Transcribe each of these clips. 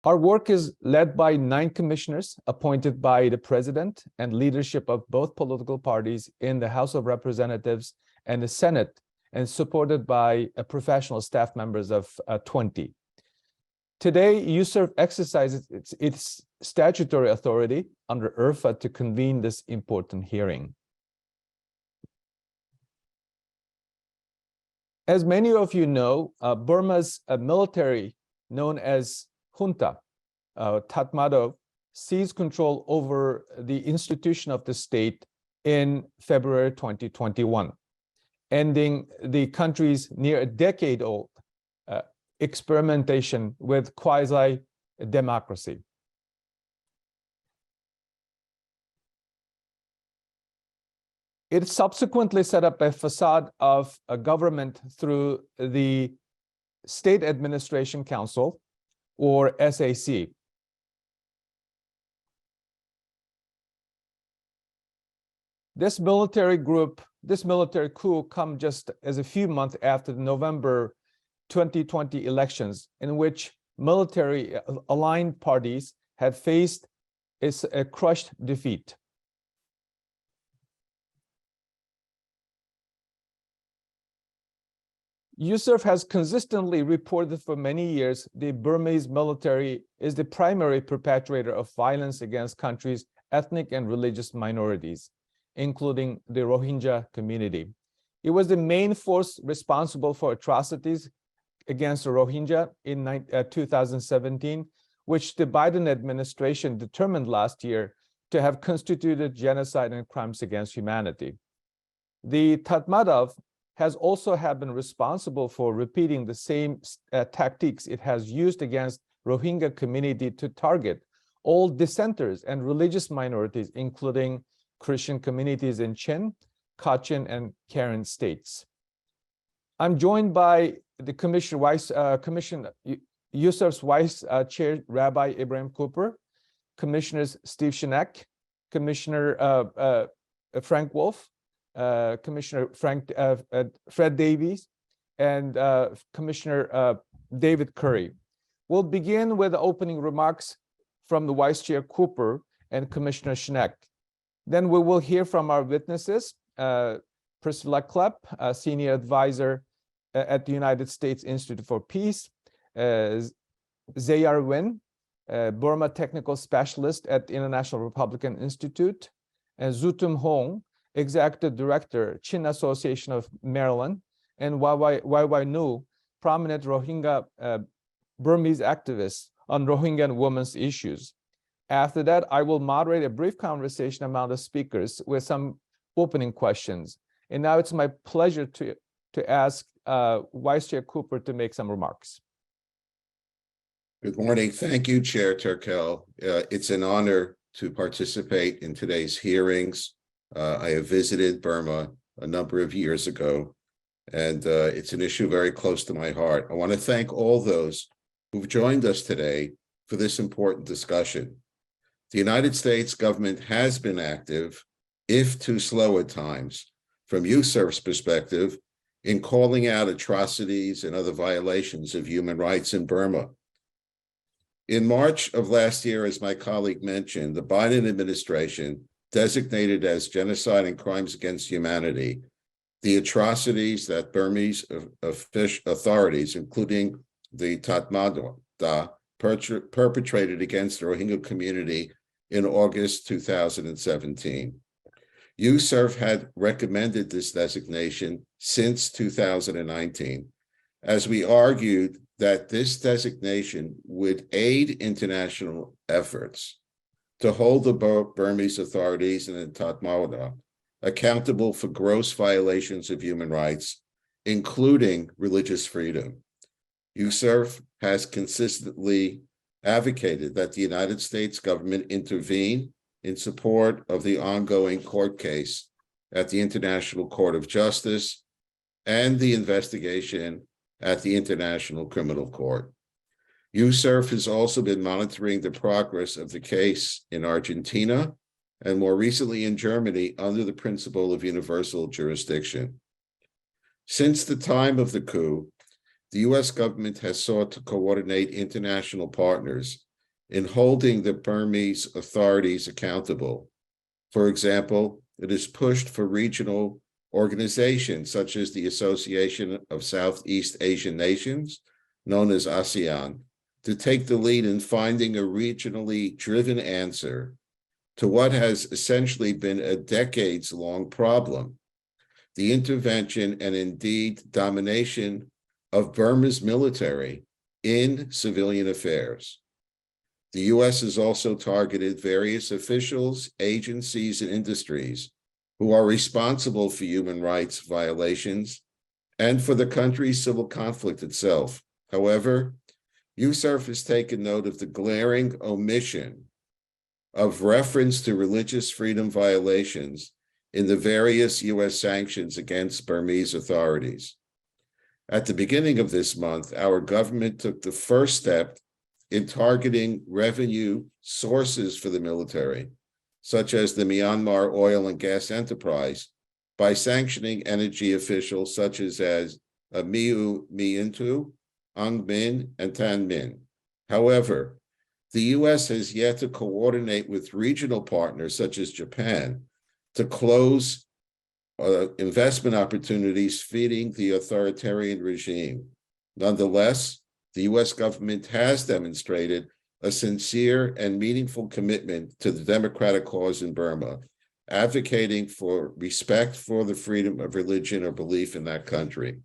Our work is led by 9 commissioners appointed by the president and leadership of both political parties in the House of Representatives and the Senate, and supported by professional staff members of 20. Today, USCIRF exercises its statutory authority under URFA to convene this important hearing. As many of you know, Burma's military, known as junta, Tatmadaw, seized control over the institution of the state in February 2021, ending the country's near a decade-old experimentation with quasi-democracy. It subsequently set up a facade of a government through the State Administration Council, or SAC. This military coup come just as a few months after the November 2020 elections, in which military aligned parties had faced a crushed defeat. USCIRF has consistently reported for many years the Burmese military is the primary perpetrator of violence against country's ethnic and religious minorities, including the Rohingya community. It was the main force responsible for atrocities against the Rohingya in 2017, which the Biden administration determined last year to have constituted genocide and crimes against humanity. The Tatmadaw has also been responsible for repeating the same tactics it has used against Rohingya community to target all dissenters and religious minorities, including Christian communities in Chin, Kachin, and Karen states. I'm joined by the USCIRF's Vice Chair, Rabbi Ibrahim Cooper, Commissioners Steve Shinek, Commissioner Frank Wolf, Commissioner Fred Davies, and Commissioner David Curry. We'll begin with opening remarks from the Vice Chair Cooper and Commissioner Shinek. Then we will hear from our witnesses, Priscilla Klepp, Senior Advisor at the United States Institute for Peace, Zayar Win, Burma Technical Specialist at the International Republican Institute, and Zutum Hong, Executive Director, Chin Association of Maryland, and YY Nu, prominent Rohingya Burmese activist on Rohingya and women's issues. After that, I will moderate a brief conversation among the speakers with some opening questions. And now it's my pleasure to ask Vice Chair Cooper to make some remarks. Good morning. Thank you, Chair Turkel. It's an honor to participate in today's hearings. I have visited Burma a number of years ago, and it's an issue very close to my heart. I want to thank all those who've joined us today for this important discussion. The United States government has been active, if too slow at times, from USCIRF's perspective, in calling out atrocities and other violations of human rights in Burma. In March of last year, as my colleague mentioned, the Biden administration designated as genocide and crimes against humanity the atrocities that Burmese authorities, including the Tatmadaw, perpetrated against the Rohingya community in August 2017. USCIRF had recommended this designation since 2019, as we argued that this designation would aid international efforts to hold the Burmese authorities and the Tatmadaw accountable for gross violations of human rights, including religious freedom. USCIRF has consistently advocated that the United States government intervene in support of the ongoing court case at the International Court of Justice and the investigation at the International Criminal Court. USCIRF has also been monitoring the progress of the case in Argentina and more recently in Germany under the principle of universal jurisdiction. Since the time of the coup, the U.S. government has sought to coordinate international partners in holding the Burmese authorities accountable. For example, it has pushed for regional organizations such as the Association of Southeast Asian Nations, known as ASEAN, to take the lead in finding a regionally driven answer to what has essentially been a decades-long problem: the intervention and indeed domination of Burma's military in civilian affairs. The U.S. has also targeted various officials, agencies, and industries who are responsible for human rights violations and for the country's civil conflict itself. However, USCIRF has taken note of the glaring omission of reference to religious freedom violations in the various U.S. sanctions against Burmese authorities. At the beginning of this month, our government took the first step in targeting revenue sources for the military, such as the Myanmar oil and gas enterprise, by sanctioning energy officials such as Miu Miintu, Ang Min, and Tan Min. However, the U.S. has yet to coordinate with regional partners such as Japan to close investment opportunities feeding the authoritarian regime. Nonetheless, the U.S. government has demonstrated a sincere and meaningful commitment to the democratic cause in Burma, advocating for respect for the freedom of religion or belief in that country.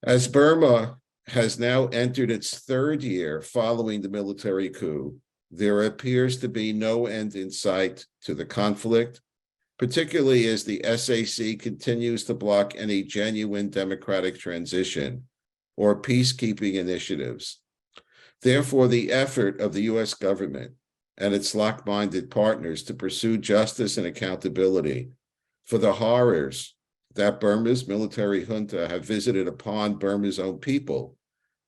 As Burma has now entered its third year following the military coup, there appears to be no end in sight to the conflict, particularly as the SAC continues to block any genuine democratic transition or peacekeeping initiatives. Therefore, the effort of the U.S. government and its like-minded partners to pursue justice and accountability for the horrors that Burma's military junta have visited upon Burma's own people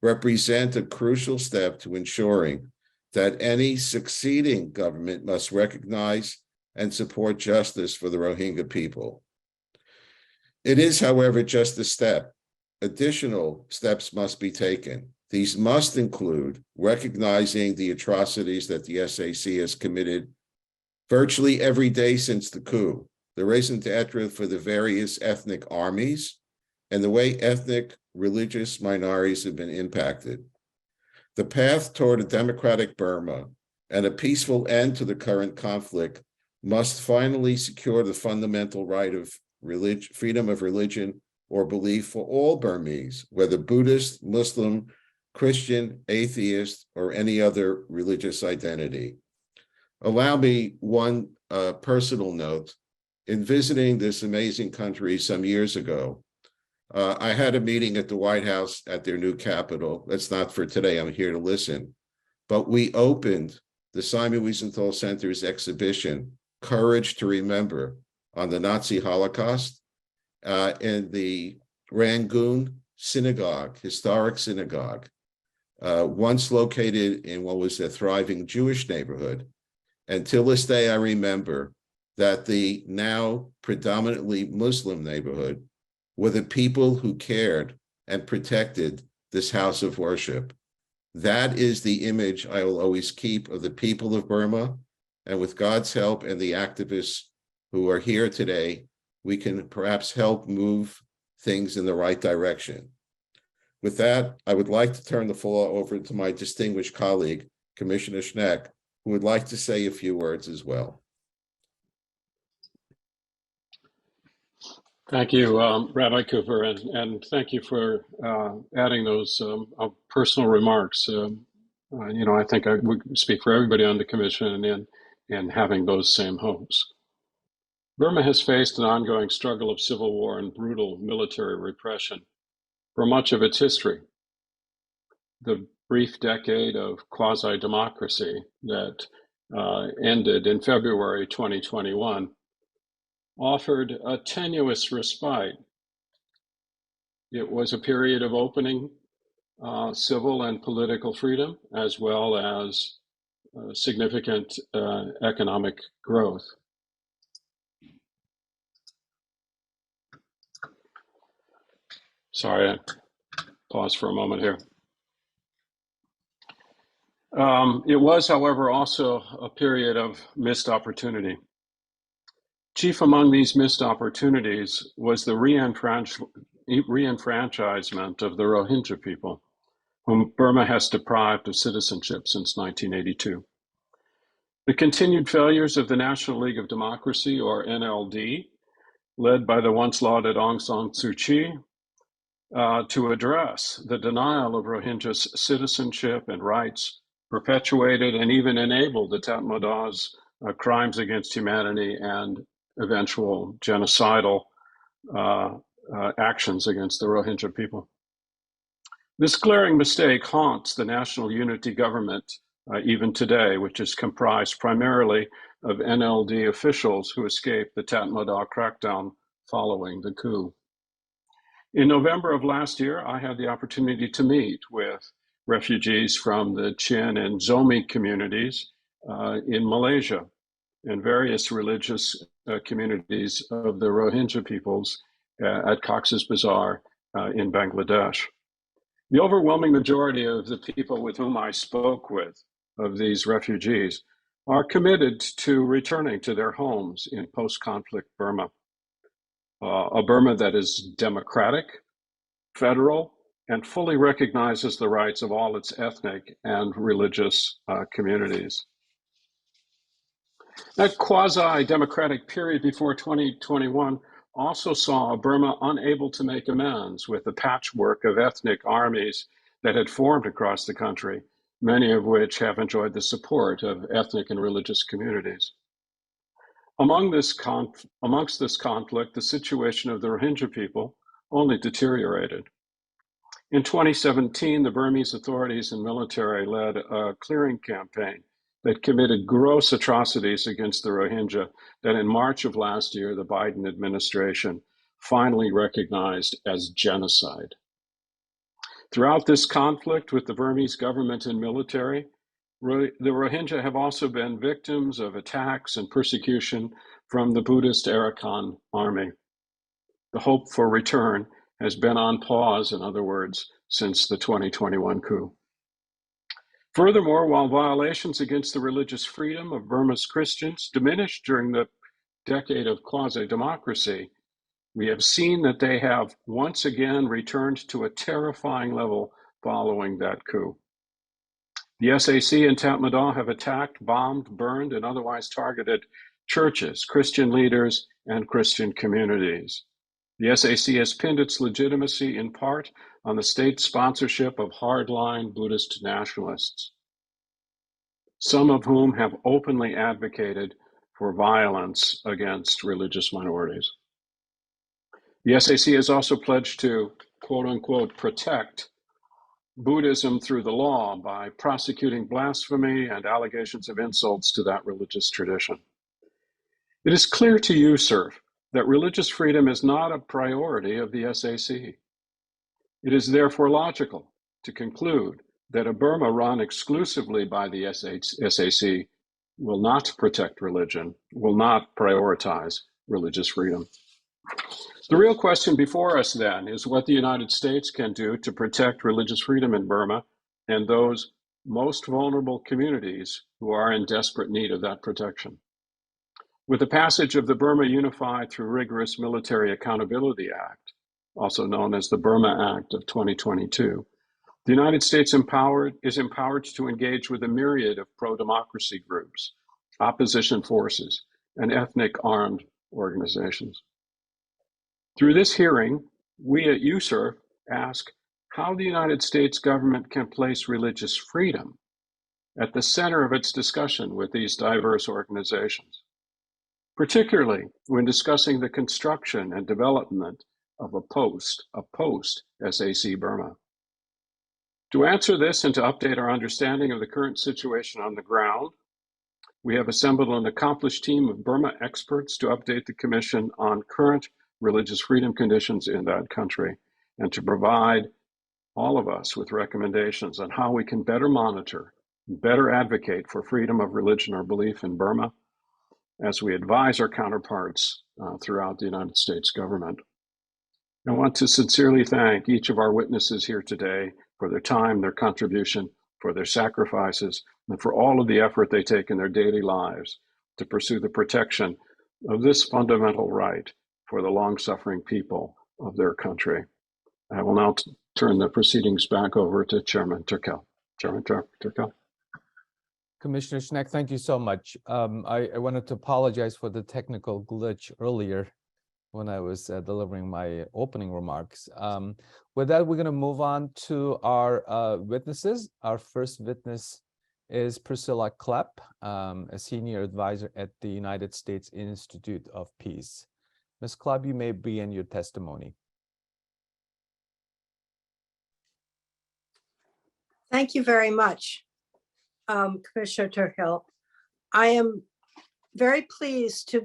represent a crucial step to ensuring that any succeeding government must recognize and support justice for the Rohingya people. It is, however, just a step. Additional steps must be taken. These must include recognizing the atrocities that the SAC has committed virtually every day since the coup, the raison d'etre for the various ethnic armies, and the way ethnic religious minorities have been impacted. The path toward a democratic Burma and a peaceful end to the current conflict must finally secure the fundamental right of freedom of religion or belief for all Burmese, whether Buddhist, Muslim, Christian, atheist, or any other religious identity. Allow me one personal note. In visiting this amazing country some years ago, I had a meeting at the White House at their new capital. That's not for today, I'm here to listen. But we opened the Simon Wiesenthal Center's exhibition, Courage to Remember, on the Nazi Holocaust, in the Rangoon Synagogue, historic synagogue, once located in what was a thriving Jewish neighborhood. And till this day, I remember that the now predominantly Muslim neighborhood were the people who cared and protected this house of worship. That is the image I will always keep of the people of Burma. And with God's help and the activists who are here today, we can perhaps help move things in the right direction. With that, I would like to turn the floor over to my distinguished colleague, Commissioner Schneck, who would like to say a few words as well. Thank you, Rabbi Cooper, and thank you for adding those personal remarks. I think I would speak for everybody on the commission in having those same hopes. Burma has faced an ongoing struggle of civil war and brutal military repression for much of its history. The brief decade of quasi-democracy that ended in February 2021 offered a tenuous respite. It was a period of opening civil and political freedom, as well as significant economic growth. Sorry, I pause for a moment here. It was, however, also a period of missed opportunity. Chief among these missed opportunities was the reenfranchisement of the Rohingya people, whom Burma has deprived of citizenship since 1982. The continued failures of the National League of Democracy, or NLD, led by the once lauded Aung San Suu Kyi, to address the denial of Rohingyas citizenship and rights, perpetuated and even enabled the Tatmadaws' crimes against humanity and eventual genocidal actions against the Rohingya people. This glaring mistake haunts the National Unity Government even today, which is comprised primarily of NLD officials who escaped the Tatmadaw crackdown following the coup. In November of last year, I had the opportunity to meet with refugees from the Chin and Zomi communities in Malaysia and various religious communities of the Rohingya peoples at Cox's Bazar in Bangladesh. The overwhelming majority of the people with whom I spoke with, of these refugees, are committed to returning to their homes in post-conflict Burma, a Burma that is democratic, federal, and fully recognizes the rights of all its ethnic and religious communities. That quasi-democratic period before 2021 also saw Burma unable to make amends with the patchwork of ethnic armies that had formed across the country, many of which have enjoyed the support of ethnic and religious communities. Amongst this conflict, the situation of the Rohingya people only deteriorated. In 2017, the Burmese authorities and military led a clearing campaign that committed gross atrocities against the Rohingya that in March of last year, the Biden administration finally recognized as genocide. Throughout this conflict with the Burmese government and military, the Rohingya have also been victims of attacks and persecution from the Buddhist Arakan army. The hope for return has been on pause, in other words, since the 2021 coup. Furthermore, while violations against the religious freedom of Burma's Christians diminished during the decade of quasi-democracy, we have seen that they have once again returned to a terrifying level following that coup. The SAC and Tatmadaw have attacked, bombed, burned, and otherwise targeted churches, Christian leaders, and Christian communities. The SAC has pinned its legitimacy in part on the state sponsorship of hardline Buddhist nationalists, some of whom have openly advocated for violence against religious minorities. The SAC has also pledged to, quote unquote, protect Buddhism through the law by prosecuting blasphemy and allegations of insults to that religious tradition. It is clear to USCIRF that religious freedom is not a priority of the SAC. It is therefore logical to conclude that a Burma run exclusively by the SAC will not protect religion, will not prioritize religious freedom. The real question before us then is what the United States can do to protect religious freedom in Burma and those most vulnerable communities who are in desperate need of that protection. With the passage of the Burma Unified Through Rigorous Military Accountability Act, also known as the Burma Act of 2022, the United States is empowered to engage with a myriad of pro-democracy groups, opposition forces, and ethnic armed organizations. Through this hearing, we at USCIRF ask how the United States government can place religious freedom at the center of its discussion with these diverse organizations, particularly when discussing the construction and development of a post-SAC Burma. To answer this and to update our understanding of the current situation on the ground, we have assembled an accomplished team of Burma experts to update the Commission on current religious freedom conditions in that country and to provide all of us with recommendations on how we can better monitor, better advocate for freedom of religion or belief in Burma as we advise our counterparts throughout the United States government. I want to sincerely thank each of our witnesses here today for their time, their contribution, for their sacrifices, and for all of the effort they take in their daily lives to pursue the protection of this fundamental right for the long-suffering people of their country. I will now turn the proceedings back over to Chairman Turkel. Chairman Turkel. Commissioner Schneck, thank you so much. I wanted to apologize for the technical glitch earlier when I was delivering my opening remarks. With that, we're going to move on to our witnesses. Our first witness is Priscilla Klepp, a senior advisor at the United States Institute of Peace. Ms. Klepp, you may begin your testimony. Thank you very much, Commissioner Turkel. I am very pleased to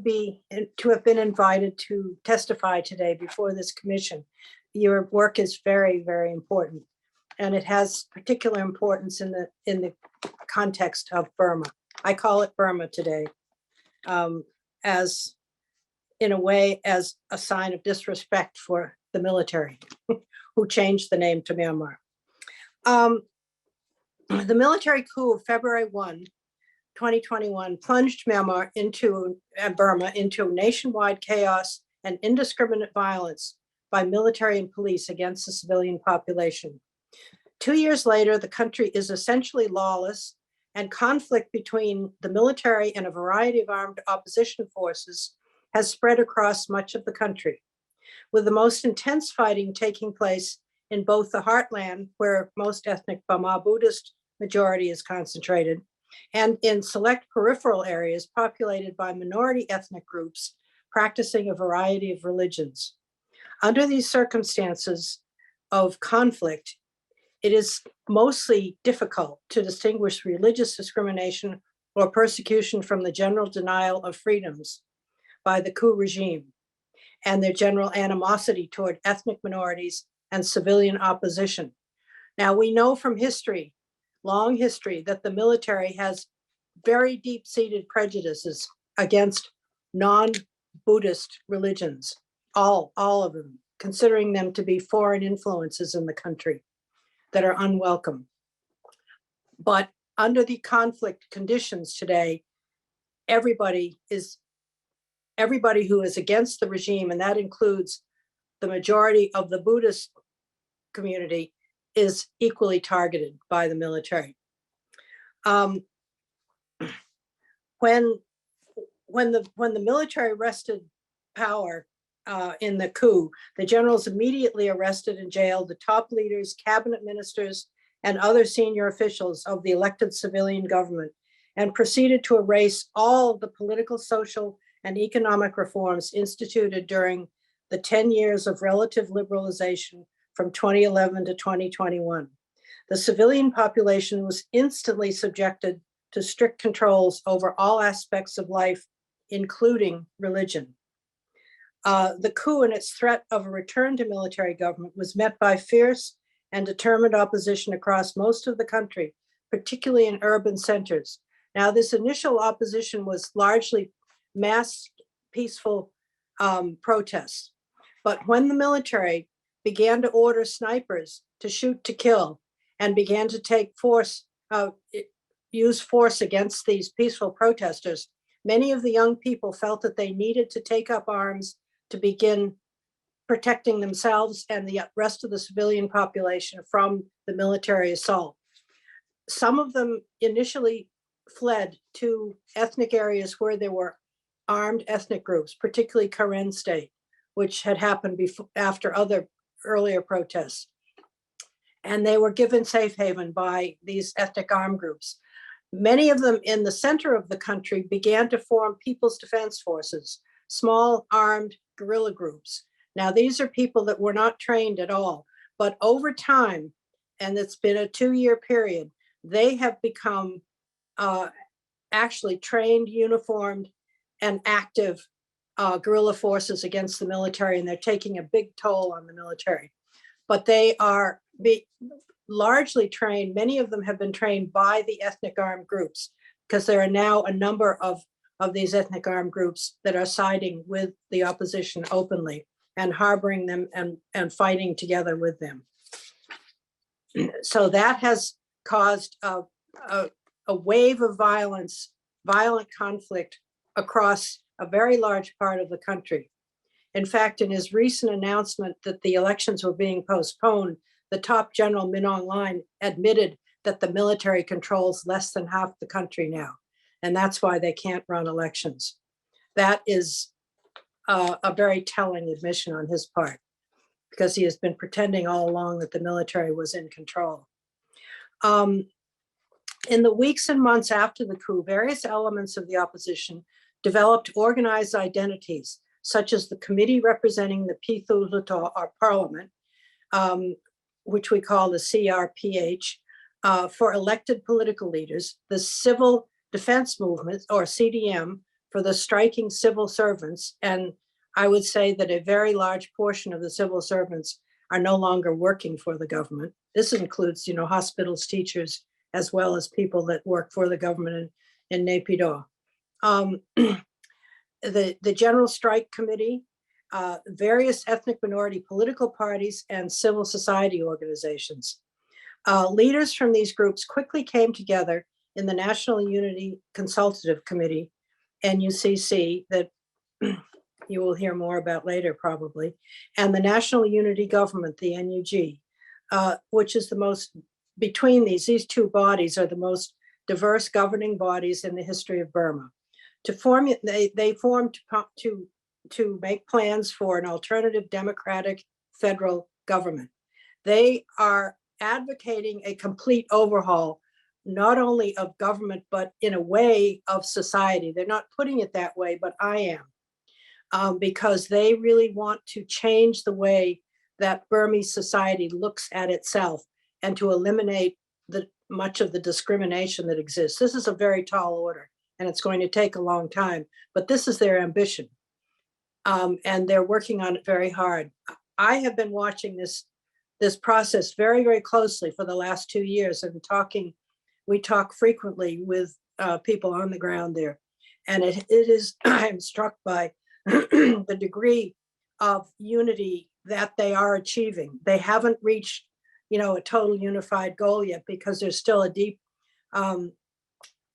have been invited to testify today before this commission. Your work is very, very important, and it has particular importance in the context of Burma. I call it Burma today, as in a way as a sign of disrespect for the military, who changed the name to Myanmar. The military coup of February 1, 2021 plunged Burma into nationwide chaos and indiscriminate violence by military and police against the civilian population. 2 years later, the country is essentially lawless, and conflict between the military and a variety of armed opposition forces has spread across much of the country, with the most intense fighting taking place in both the heartland, where most ethnic Burma Buddhist majority is concentrated, and in select peripheral areas populated by minority ethnic groups practicing a variety of religions. Under these circumstances of conflict, it is mostly difficult to distinguish religious discrimination or persecution from the general denial of freedoms by the coup regime and their general animosity toward ethnic minorities and civilian opposition. Now, we know from history, long history, that the military has very deep-seated prejudices against non-Buddhist religions, all of them, considering them to be foreign influences in the country that are unwelcome. But under the conflict conditions today, everybody who is against the regime, and that includes the majority of the Buddhist community, is equally targeted by the military. When the military wrested power in the coup, the generals immediately arrested and jailed the top leaders, cabinet ministers, and other senior officials of the elected civilian government, and proceeded to erase all the political, social, and economic reforms instituted during the 10 years of relative liberalization from 2011 to 2021. The civilian population was instantly subjected to strict controls over all aspects of life, including religion. The coup and its threat of a return to military government was met by fierce and determined opposition across most of the country, particularly in urban centers. Now, this initial opposition was largely mass peaceful protests, but when the military began to order snipers to shoot to kill and began to use force against these peaceful protesters, many of the young people felt that they needed to take up arms to begin protecting themselves and the rest of the civilian population from the military assault. Some of them initially fled to ethnic areas where there were armed ethnic groups, particularly Karen State, which had happened after other earlier protests. And they were given safe haven by these ethnic armed groups. Many of them in the center of the country began to form People's Defense Forces, small armed guerrilla groups. Now, these are people that were not trained at all, but over time, and it's been a 2-year period, they have become actually trained, uniformed, and active guerrilla forces against the military, and they're taking a big toll on the military. But they are largely trained, many of them have been trained by the ethnic armed groups, because there are now a number of these ethnic armed groups that are siding with the opposition openly and harboring them and fighting together with them. So that has caused a wave of violence, violent conflict across a very large part of the country. In fact, in his recent announcement that the elections were being postponed, the top general Min Aung Hlaing admitted that the military controls less than half the country now, and that's why they can't run elections. That is a very telling admission on his part, because he has been pretending all along that the military was in control. In the weeks and months after the coup, various elements of the opposition developed organized identities, such as the committee representing the Pithu Luto, or parliament, which we call the CRPH, for elected political leaders, the Civil Defense Movement, or CDM, for the striking civil servants. And I would say that a very large portion of the civil servants are no longer working for the government. This includes, hospitals, teachers, as well as people that work for the government in Naypyidaw. The General Strike Committee, various ethnic minority political parties, and civil society organizations. Leaders from these groups quickly came together in the National Unity Consultative Committee, NUCC, that you will hear more about later probably, and the National Unity Government, the NUG, which is the most, between these two bodies are the most diverse governing bodies in the history of Burma. They formed to make plans for an alternative democratic federal government. They are advocating a complete overhaul, not only of government, but in a way of society. They're not putting it that way, but I am, because they really want to change the way that Burmese society looks at itself and to eliminate much of the discrimination that exists. This is a very tall order, and it's going to take a long time, but this is their ambition. And they're working on it very hard. I have been watching this process very, very closely for the last 2 years, and we talk frequently with people on the ground there. And it is, I'm struck by the degree of unity that they are achieving. They haven't reached, a total unified goal yet, because there's still a deep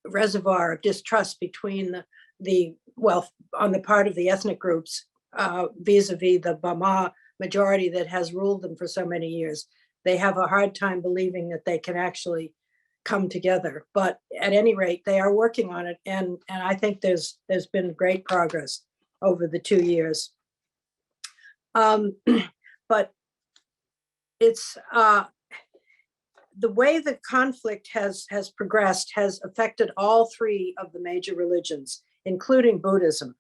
reservoir of distrust between on the part of the ethnic groups vis-a-vis the Bama majority that has ruled them for so many years. They have a hard time believing that they can actually come together. But at any rate, they are working on it, and I think there's been great progress over the 2 years. But it's the way the conflict has progressed has affected all three of the major religions, including Buddhism.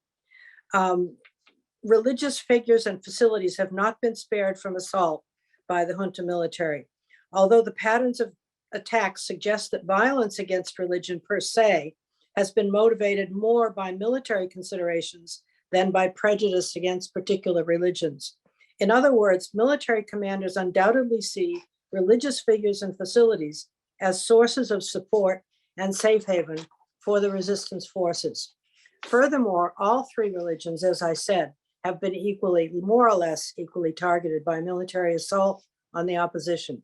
Religious figures and facilities have not been spared from assault by the junta military. Although the patterns of attacks suggest that violence against religion per se has been motivated more by military considerations than by prejudice against particular religions. In other words, military commanders undoubtedly see religious figures and facilities as sources of support and safe haven for the resistance forces. Furthermore, all three religions, as I said, have been more or less equally targeted by military assault on the opposition.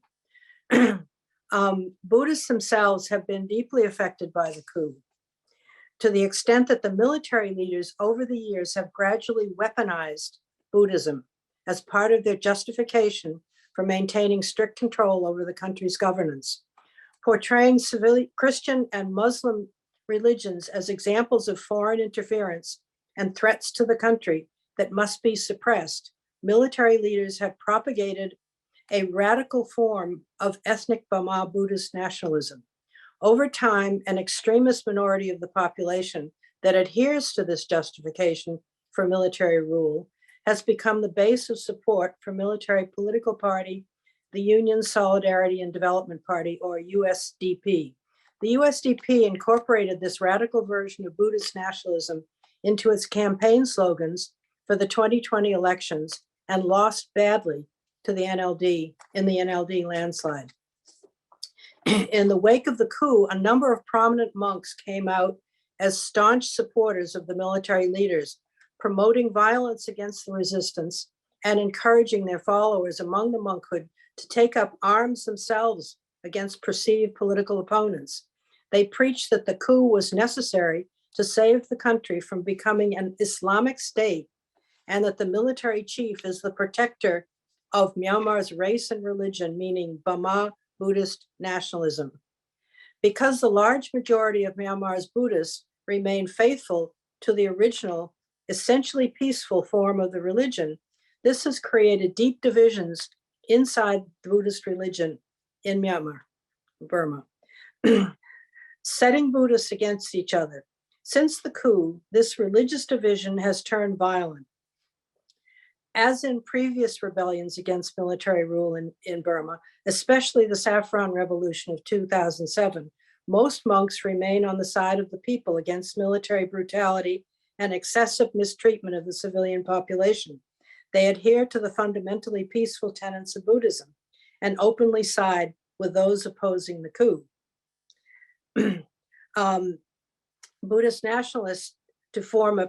Buddhists themselves have been deeply affected by the coup, to the extent that the military leaders over the years have gradually weaponized Buddhism as part of their justification for maintaining strict control over the country's governance, portraying Christian and Muslim religions as examples of foreign interference and threats to the country that must be suppressed. Military leaders have propagated a radical form of ethnic Bama Buddhist nationalism. Over time, an extremist minority of the population that adheres to this justification for military rule has become the base of support for military political party, the Union Solidarity and Development Party, or USDP. The USDP incorporated this radical version of Buddhist nationalism into its campaign slogans for the 2020 elections and lost badly to the NLD in the NLD landslide. In the wake of the coup, a number of prominent monks came out as staunch supporters of the military leaders, promoting violence against the resistance and encouraging their followers among the monkhood to take up arms themselves against perceived political opponents. They preached that the coup was necessary to save the country from becoming an Islamic state, and that the military chief is the protector of Myanmar's race and religion, meaning Burma Buddhist nationalism. Because the large majority of Myanmar's Buddhists remain faithful to the original, essentially peaceful form of the religion, this has created deep divisions inside the Buddhist religion in Myanmar, Burma, setting Buddhists against each other. Since the coup, this religious division has turned violent. As in previous rebellions against military rule in Burma, especially the Saffron Revolution of 2007, most monks remain on the side of the people against military brutality and excessive mistreatment of the civilian population. They adhere to the fundamentally peaceful tenets of Buddhism and openly side with those opposing the coup. Buddhist nationalists to form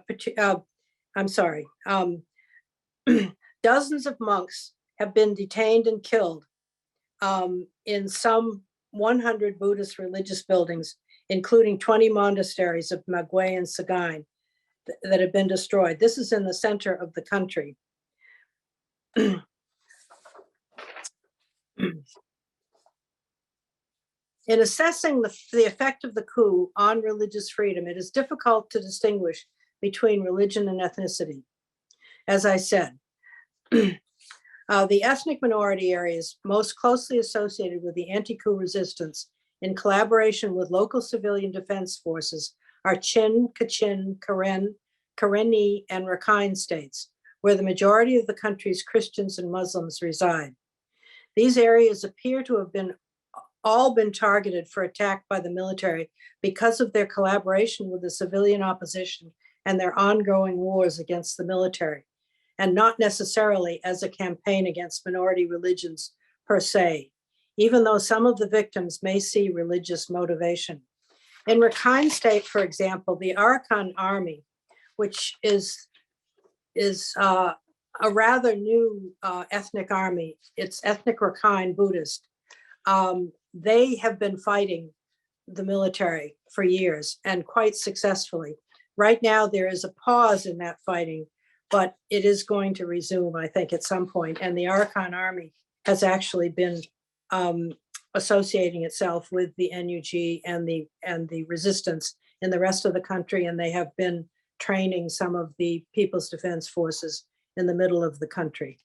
dozens of monks have been detained and killed in some 100 Buddhist religious buildings, including 20 monasteries of Magway and Sagaing that have been destroyed. This is in the center of the country. In assessing the effect of the coup on religious freedom, it is difficult to distinguish between religion and ethnicity. As I said, the ethnic minority areas most closely associated with the anti-coup resistance in collaboration with local civilian defense forces are Chin, Kachin, Karen, Karenni, and Rakhine states, where the majority of the country's Christians and Muslims reside. These areas appear to have all been targeted for attack by the military because of their collaboration with the civilian opposition and their ongoing wars against the military, and not necessarily as a campaign against minority religions per se, even though some of the victims may see religious motivation. In Rakhine State, for example, the Arakan Army, which is a rather new ethnic army, it's ethnic Rakhine Buddhist, they have been fighting the military for years and quite successfully. Right now, there is a pause in that fighting, but it is going to resume, I think, at some point. And the Arakan Army has actually been associating itself with the NUG and the resistance in the rest of the country, and they have been training some of the People's Defense Forces in the middle of the country.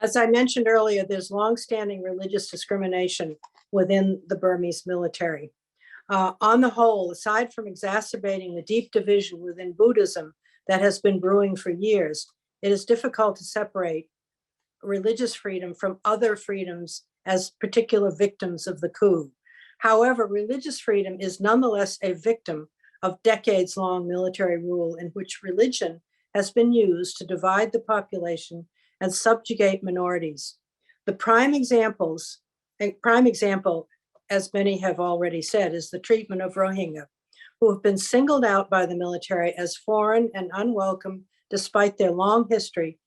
As I mentioned earlier, there's longstanding religious discrimination within the Burmese military. On the whole, aside from exacerbating the deep division within Buddhism that has been brewing for years, it is difficult to separate religious freedom from other freedoms as particular victims of the coup. However, religious freedom is nonetheless a victim of decades-long military rule in which religion has been used to divide the population and subjugate minorities. The prime example, as many have already said, is the treatment of Rohingya, who have been singled out by the military as foreign and unwelcome despite their long history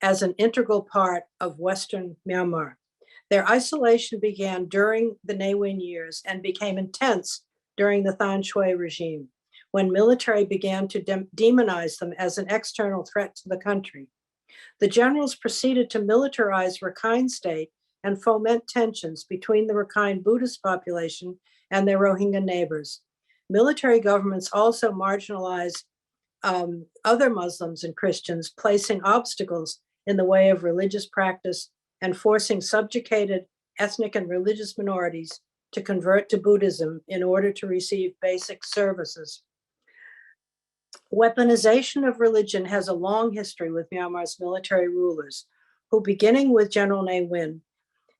as an integral part of Western Myanmar. Their isolation began during the Ne Win years and became intense during the Than Shwe regime, when military began to demonize them as an external threat to the country. The generals proceeded to militarize Rakhine State and foment tensions between the Rakhine Buddhist population and their Rohingya neighbors. Military governments also marginalized other Muslims and Christians, placing obstacles in the way of religious practice and forcing subjugated ethnic and religious minorities to convert to Buddhism in order to receive basic services. Weaponization of religion has a long history with Myanmar's military rulers, who, beginning with General Ne Win,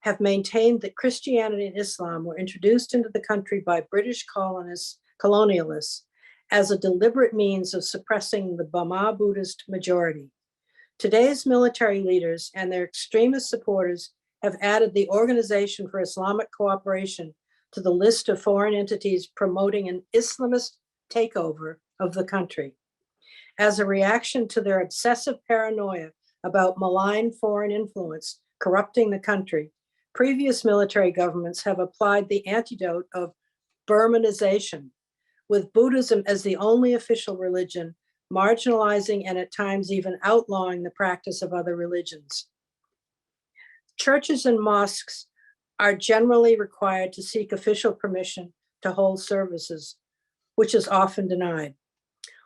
have maintained that Christianity and Islam were introduced into the country by British colonialists as a deliberate means of suppressing the Burma Buddhist majority. Today's military leaders and their extremist supporters have added the Organization for Islamic Cooperation to the list of foreign entities promoting an Islamist takeover of the country. As a reaction to their obsessive paranoia about malign foreign influence corrupting the country, previous military governments have applied the antidote of Burmanization, with Buddhism as the only official religion, marginalizing and at times even outlawing the practice of other religions. Churches and mosques are generally required to seek official permission to hold services, which is often denied.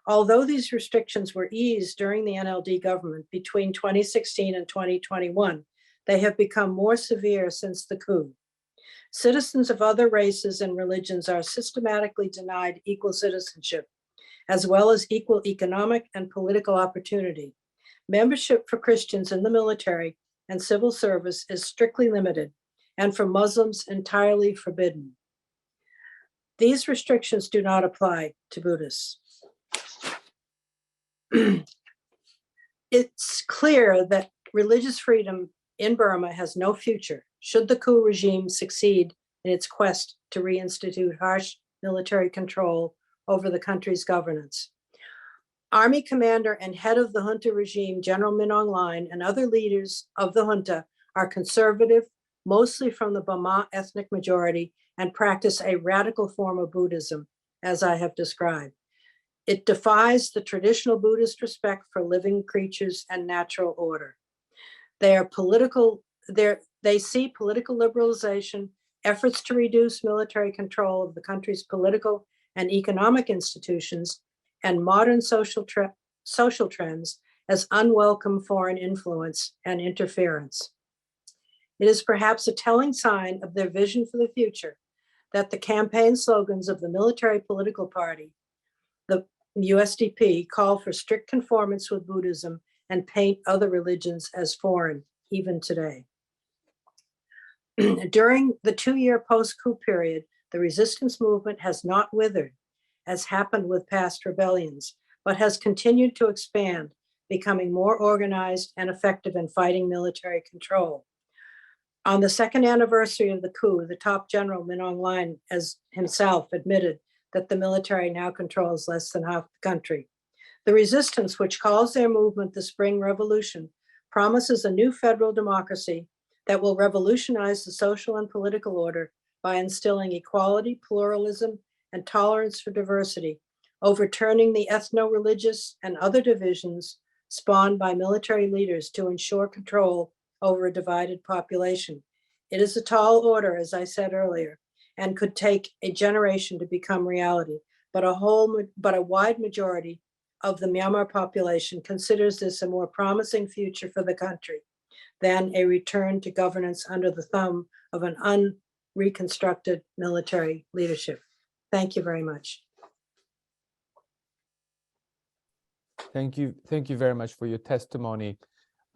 Although these restrictions were eased during the NLD government between 2016 and 2021, they have become more severe since the coup. Citizens of other races and religions are systematically denied equal citizenship, as well as equal economic and political opportunity. Membership for Christians in the military and civil service is strictly limited, and for Muslims entirely forbidden. These restrictions do not apply to Buddhists. It's clear that religious freedom in Burma has no future should the coup regime succeed in its quest to reinstitute harsh military control over the country's governance. Army commander and head of the junta regime, General Min Aung Hlaing, and other leaders of the junta are conservative, mostly from the Burma ethnic majority, and practice a radical form of Buddhism, as I have described. It defies the traditional Buddhist respect for living creatures and natural order. They see political liberalization, efforts to reduce military control of the country's political and economic institutions, and modern social trends as unwelcome foreign influence and interference. It is perhaps a telling sign of their vision for the future that the campaign slogans of the military political party, the USDP, call for strict conformance with Buddhism and paint other religions as foreign, even today. During the 2-year post-coup period, the resistance movement has not withered, as happened with past rebellions, but has continued to expand, becoming more organized and effective in fighting military control. On the second anniversary of the coup, the top general, Min Aung Hlaing, as himself admitted that the military now controls less than half the country. The resistance, which calls their movement the Spring Revolution, promises a new federal democracy that will revolutionize the social and political order by instilling equality, pluralism, and tolerance for diversity, overturning the ethno-religious and other divisions spawned by military leaders to ensure control over a divided population. It is a tall order, as I said earlier, and could take a generation to become reality, but a wide majority of the Myanmar population considers this a more promising future for the country than a return to governance under the thumb of an unreconstructed military leadership. Thank you very much. Thank you very much for your testimony.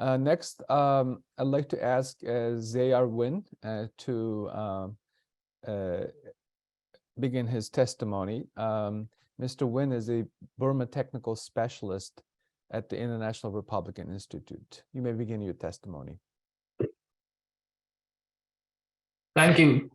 Next, I'd like to ask Zayar Win to begin his testimony. Mr. Win is a Burma technical specialist at the International Republican Institute. You may begin your testimony. Thank you.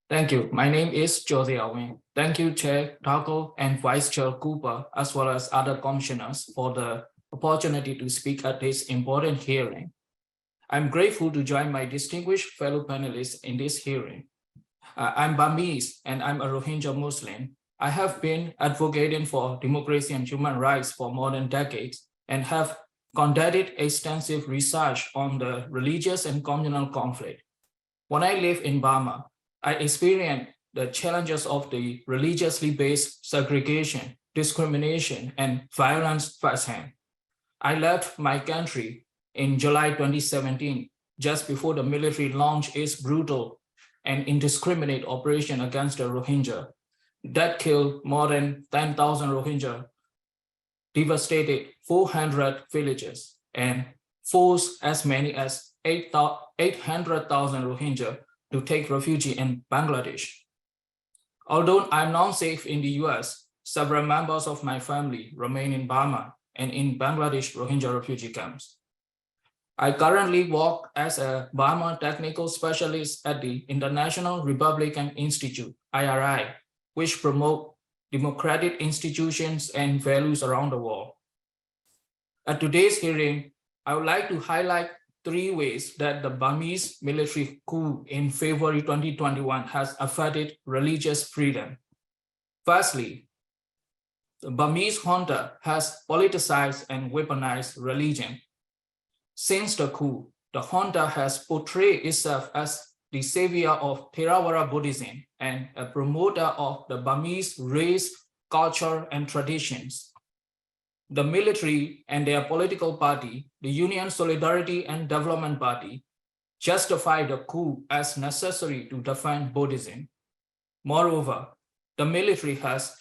Thank you. My name is Zayar Win. Thank you, Chair Taco and Vice Chair Cooper, as well as other commissioners for the opportunity to speak at this important hearing. I'm grateful to join my distinguished fellow panelists in this hearing. I'm Burmese and I'm a Rohingya Muslim. I have been advocating for democracy and human rights for more than decades and have conducted extensive research on the religious and communal conflict. When I lived in Burma, I experienced the challenges of the religiously based segregation, discrimination, and violence firsthand. I left my country in July 2017, just before the military launched its brutal and indiscriminate operation against the Rohingya that killed more than 10,000 Rohingya, devastated 400 villages, and forced as many as 800,000 Rohingya to take refuge in Bangladesh. Although I'm now safe in the US, several members of my family remain in Burma and in Bangladesh Rohingya refugee camps. I currently work as a Burma technical specialist at the International Republican Institute, IRI, which promote democratic institutions and values around the world. At today's hearing, I would like to highlight 3 ways that the Burmese military coup in February 2021 has affected religious freedom. Firstly, the Burmese junta has politicized and weaponized religion. Since the coup, the junta has portrayed itself as the savior of Theravada Buddhism and a promoter of the Burmese race, culture, and traditions. The military and their political party, the Union Solidarity and Development Party, justified the coup as necessary to defend Buddhism. Moreover, the military has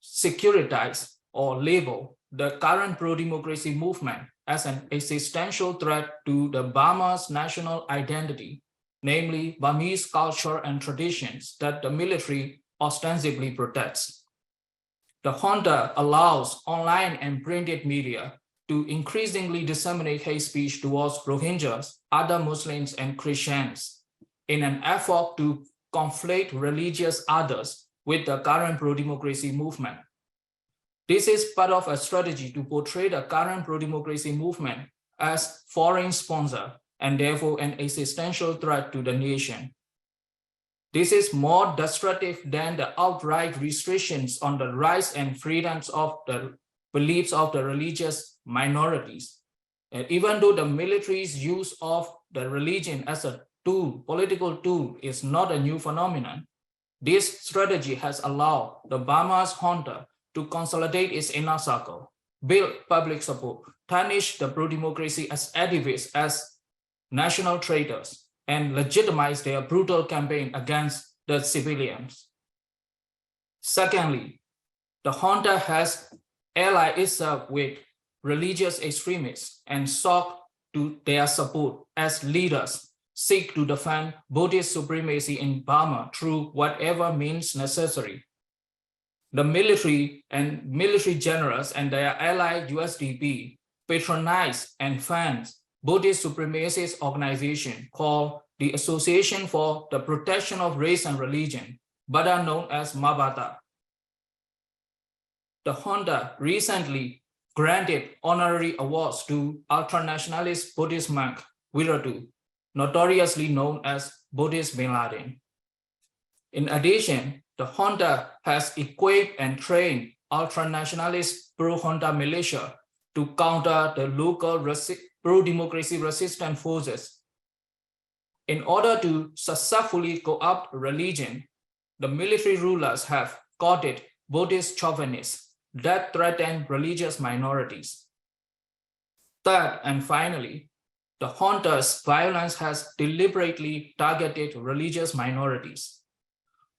securitized or labeled the current pro-democracy movement as an existential threat to the Burma's national identity, namely Burmese culture and traditions that the military ostensibly protects. The junta allows online and printed media to increasingly disseminate hate speech towards Rohingyas, other Muslims, and Christians in an effort to conflate religious others with the current pro-democracy movement. This is part of a strategy to portray the current pro-democracy movement as foreign sponsor and therefore an existential threat to the nation. This is more destructive than the outright restrictions on the rights and freedoms of the beliefs of the religious minorities. And even though the military's use of the religion as a tool, political tool, is not a new phenomenon, this strategy has allowed the Burma's junta to consolidate its inner circle, build public support, tarnish the pro-democracy as activists as national traitors, and legitimize their brutal campaign against the civilians. Secondly, the junta has allied itself with religious extremists and sought to their support as leaders seek to defend Buddhist supremacy in Burma through whatever means necessary. The military and military generals and their ally USDP patronize and fund Buddhist supremacist organization called the Association for the Protection of Race and Religion, better known as Mabata. The junta recently granted honorary awards to ultranationalist Buddhist monk Wiratu, notoriously known as Buddhist Bin Laden. In addition, the junta has equipped and trained ultranationalist pro-junta militia to counter the local pro-democracy resistant forces. In order to successfully co-opt religion, the military rulers have courted Buddhist chauvinists that threaten religious minorities. Third and finally, the junta's violence has deliberately targeted religious minorities.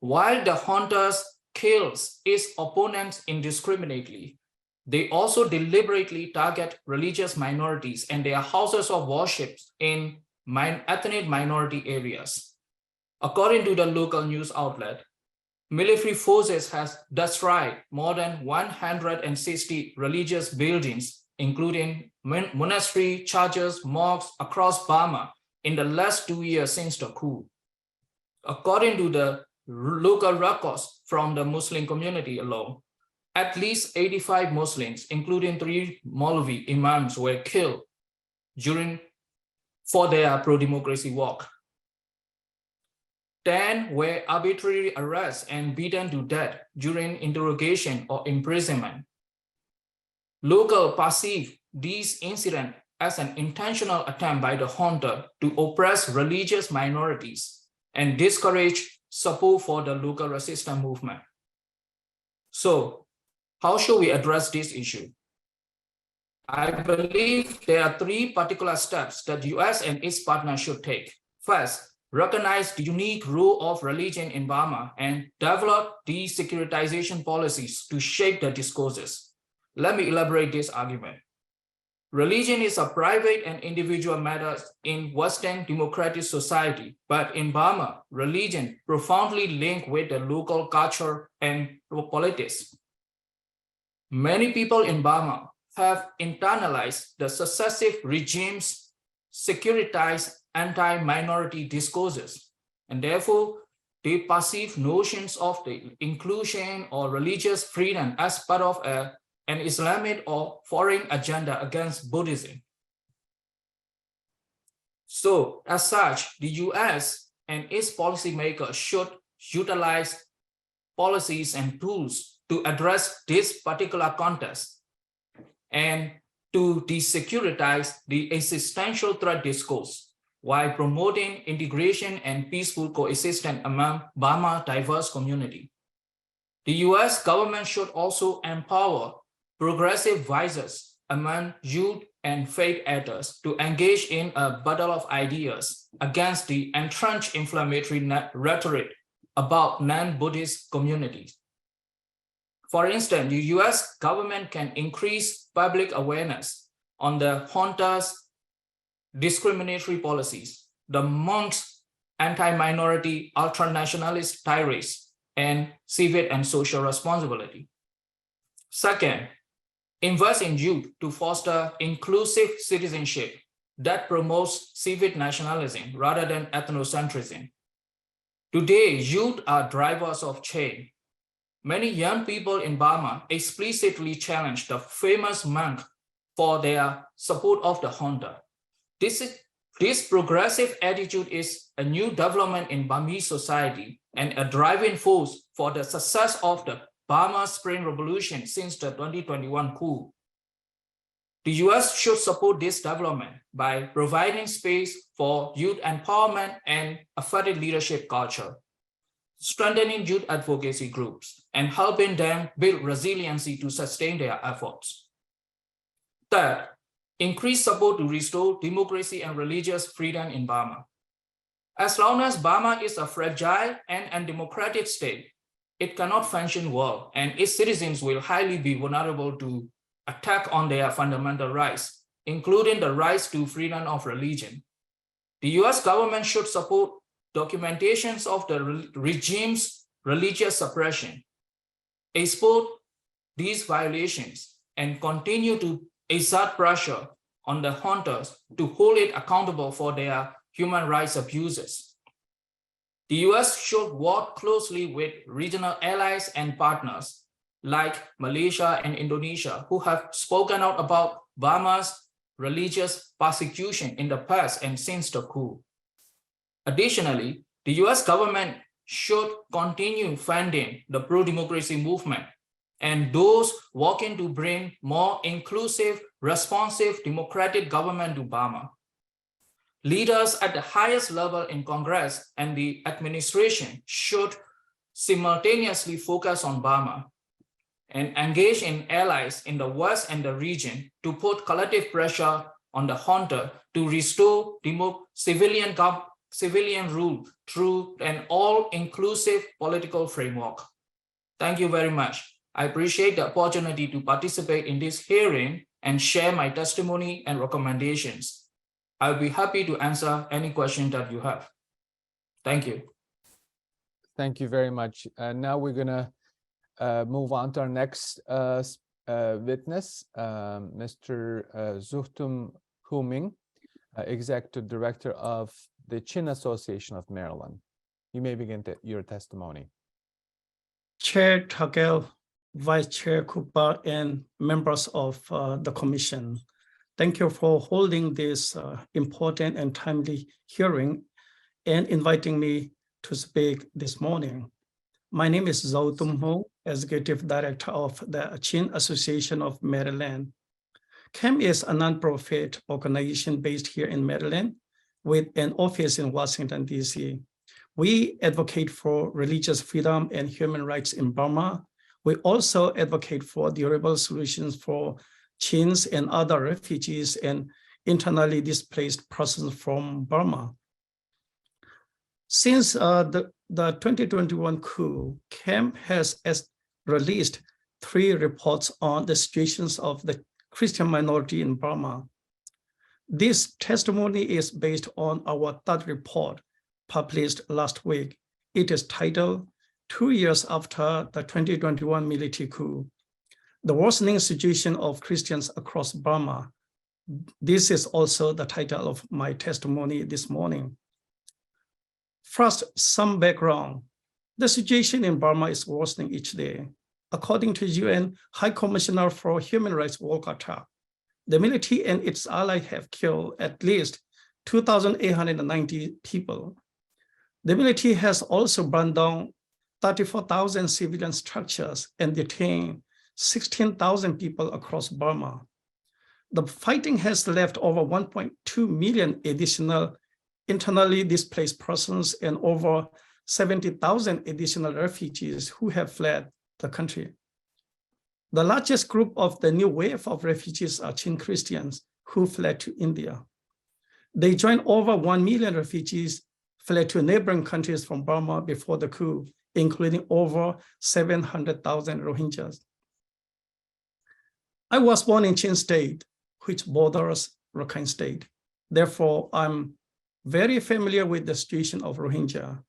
While the junta kills its opponents indiscriminately, they also deliberately target religious minorities and their houses of worship in ethnic minority areas. According to the local news outlet, military forces has destroyed more than 160 religious buildings, including monastery, churches, mosques across Burma in the last 2 years since the coup. According to the local records from the Muslim community alone, at least 85 Muslims, including 3 Maulvi imams, were killed for their pro-democracy work. 10 were arbitrarily arrested and beaten to death during interrogation or imprisonment. Local perceive these incidents as an intentional attempt by the junta to oppress religious minorities and discourage support for the local resistance movement. So, how should we address this issue? I believe there are 3 particular steps that the US and its partners should take. First, recognize the unique role of religion in Burma and develop desecuritization policies to shape the discourses. Let me elaborate this argument. Religion is a private and individual matter in Western democratic society, but in Burma, religion profoundly linked with the local culture and politics. Many people in Burma have internalized the successive regimes' securitized anti-minority discourses, and therefore they perceive notions of the inclusion or religious freedom as part of an Islamic or foreign agenda against Buddhism. So as such, the US and its policymakers should utilize policies and tools to address this particular context and to desecuritize the existential threat discourse while promoting integration and peaceful coexistence among Burma diverse community. The US government should also empower progressive voices among youth and faith actors to engage in a battle of ideas against the entrenched inflammatory rhetoric about non-Buddhist communities. For instance, the US government can increase public awareness on the junta's discriminatory policies, the monks' anti-minority ultranationalist tirades, and civic and social responsibility. Second, invest in youth to foster inclusive citizenship that promotes civic nationalism rather than ethnocentrism. Today, youth are drivers of change. Many young people in Burma explicitly challenge the famous monk for their support of the junta. This progressive attitude is a new development in Burmese society and a driving force for the success of the Burma Spring Revolution since the 2021 coup. The US should support this development by providing space for youth empowerment and effective leadership culture, strengthening youth advocacy groups, and helping them build resiliency to sustain their efforts. Third, increase support to restore democracy and religious freedom in Burma. As long as Burma is a fragile and undemocratic state, it cannot function well, and its citizens will highly be vulnerable to attack on their fundamental rights, including the rights to freedom of religion. The US government should support documentations of the regime's religious suppression, expose these violations, and continue to exert pressure on the juntas to hold it accountable for their human rights abuses. The US should work closely with regional allies and partners like Malaysia and Indonesia, who have spoken out about Burma's religious persecution in the past and since the coup. Additionally, the US government should continue funding the pro-democracy movement and those working to bring more inclusive, responsive, democratic government to Burma. Leaders at the highest level in Congress and the administration should simultaneously focus on Burma and engage in allies in the West and the region to put collective pressure on the junta to restore civilian rule through an all-inclusive political framework. Thank you very much. I appreciate the opportunity to participate in this hearing and share my testimony and recommendations. I'll be happy to answer any questions that you have. Thank you. Thank you very much. Now we're gonna move on to our next witness, Mr. Zuhtum Huming, Executive Director of the Chin Association of Maryland. You may begin your testimony. Chair Tagel, Vice Chair Cooper, and members of the Commission. Thank you for holding this important and timely hearing and inviting me to speak this morning. My name is Zuhtum Huming, Executive Director of the Chin Association of Maryland. CAM is a nonprofit organization based here in Maryland with an office in Washington, D.C. We advocate for religious freedom and human rights in Burma. We also advocate for durable solutions for Chins and other refugees and internally displaced persons from Burma. Since the 2021 coup, CAM has released 3 reports on the situations of the Christian minority in Burma. This testimony is based on our 3rd report published last week. It is titled 2 years after the 2021 military coup, the worsening situation of Christians across Burma. This is also the title of my testimony this morning. First, some background. The situation in Burma is worsening each day. According to UN High Commissioner for Human Rights Volker Turk, the military and its allies have killed at least 2,890 people. The military has also burned down 34,000 civilian structures and detained 16,000 people across Burma. The fighting has left over 1.2 million additional internally displaced persons and over 70,000 additional refugees who have fled the country. The largest group of the new wave of refugees are Chin Christians who fled to India. They joined over 1 million refugees fled to neighboring countries from Burma before the coup, including over 700,000 Rohingyas. I was born in Chin State, which borders Rakhine State. Therefore, I'm very familiar with the situation of Rohingya.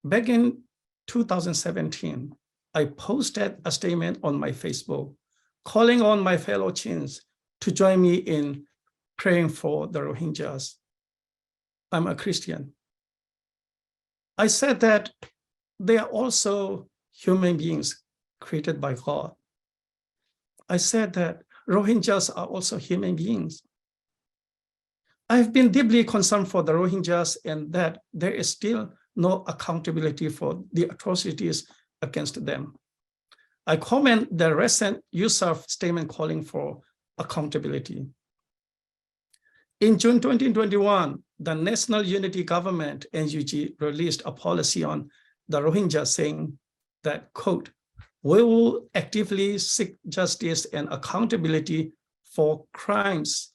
Back in 2017, I posted a statement on my Facebook calling on my fellow Chins to join me in praying for the Rohingyas. I'm a Christian. I said that they are also human beings created by God. I said that Rohingyas are also human beings. I've been deeply concerned for the Rohingyas and that there is still no accountability for the atrocities against them. I comment the recent USCIRF statement calling for accountability. In June 2021, the National Unity Government, NUG, released a policy on the Rohingya saying that, quote, "We will actively seek justice and accountability for crimes,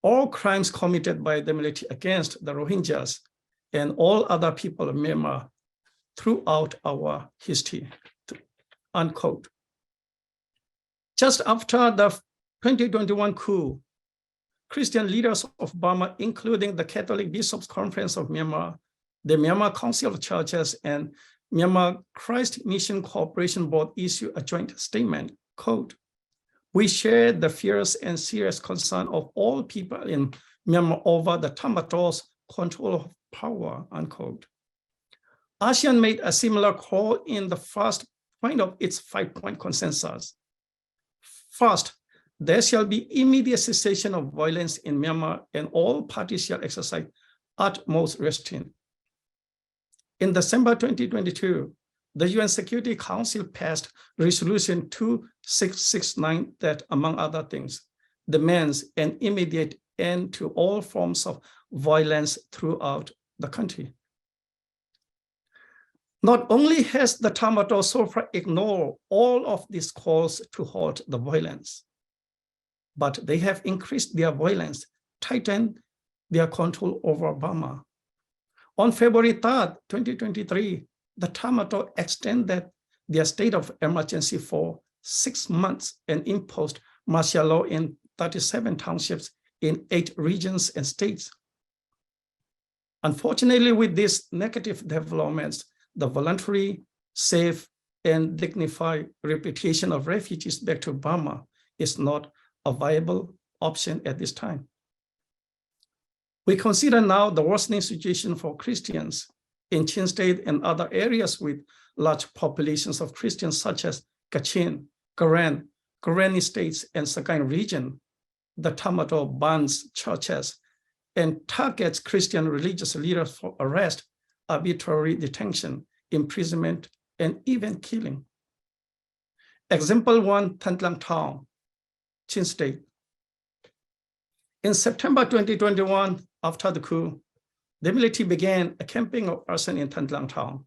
all crimes committed by the military against the Rohingyas and all other people of Myanmar throughout our history," unquote. Just after the 2021 coup, Christian leaders of Burma, including the Catholic Bishops' Conference of Myanmar, the Myanmar Council of Churches, and Myanmar Christ Mission Cooperation Board issued a joint statement, quote, "We share the fierce and serious concern of all people in Myanmar over the Tamato's control of power," unquote. ASEAN made a similar call in the first point of its 5-point consensus. First, there shall be immediate cessation of violence in Myanmar and all parties shall exercise utmost restraint. In December 2022, the UN Security Council passed Resolution 2669 that, among other things, demands an immediate end to all forms of violence throughout the country. Not only has the Tamato so far ignored all of these calls to halt the violence, but they have increased their violence, tightened their control over Burma. On February 3rd, 2023, the Tamato extended their state of emergency for 6 months and imposed martial law in 37 townships in 8 regions and states. Unfortunately, with these negative developments, the voluntary, safe, and dignified repatriation of refugees back to Burma is not a viable option at this time. We consider now the worsening situation for Christians in Chin State and other areas with large populations of Christians such as Kachin, Karen, Karenni states, and Sagaing region. The Tamato bans churches and targets Christian religious leaders for arrest, arbitrary detention, imprisonment, and even killing. Example 1, Tantlang Town, Chin State. In September 2021, after the coup, the military began a campaign of arson in Tantlang Town.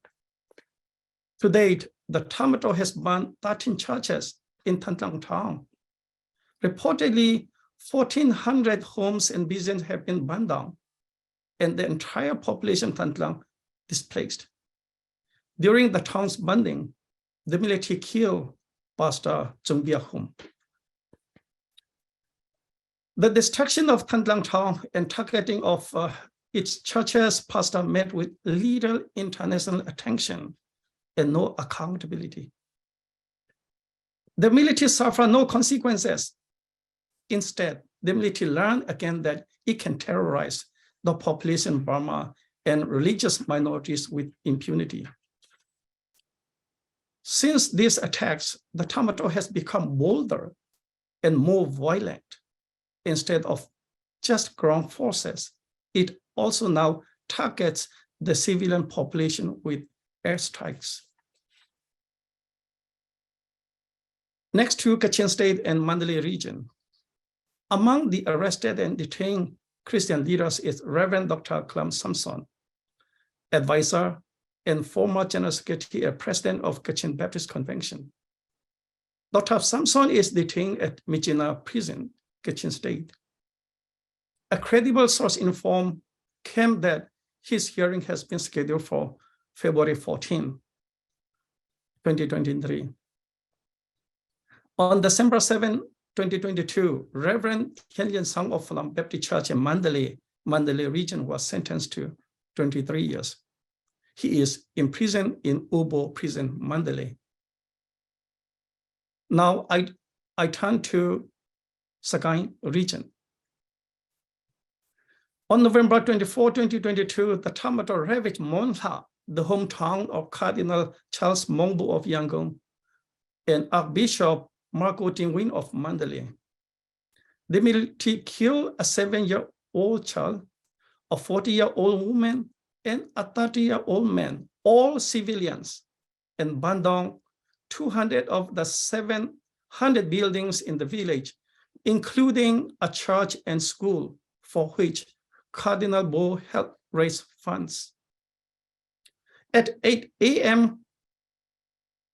To date, the Tamato has burned 13 churches in Tantlang Town. Reportedly, 1,400 homes and businesses have been burned down, and the entire population of Tantlang displaced. During the town's burning, the military killed Pastor Chung Bia-hum. The destruction of Tantlang Town and targeting of its churches, pastor met with little international attention and no accountability. The military suffered no consequences. Instead, the military learned again that it can terrorize the population of Burma and religious minorities with impunity. Since these attacks, the Tamato has become bolder and more violent instead of just ground forces it also now targets the civilian population with airstrikes. Next to Kachin State and Mandalay region, among the arrested and detained Christian leaders is Reverend Dr. Clem Samson, advisor and former General Secretary and President of Kachin Baptist Convention. Dr. Samson is detained at Michina Prison, Kachin State. A credible source informed CAM that his hearing has been scheduled for February 14, 2023. On December 7, 2022, Reverend Hyun Sang of Phalam Baptist Church in Mandalay region was sentenced to 23 years. He is imprisoned in Ubo Prison, Mandalay. Now I turn to Sagaing region. On November 24, 2022, the tornado ravaged Monha, the hometown of Cardinal Charles Mongbu of Yangon and Archbishop Marco Tingwin of Mandalay. The military killed a 7-year-old child, a 40-year-old woman, and a 30-year-old man, all civilians, and burned down 200 of the 700 buildings in the village, including a church and school for which Cardinal Bo helped raise funds. At 8 a.m.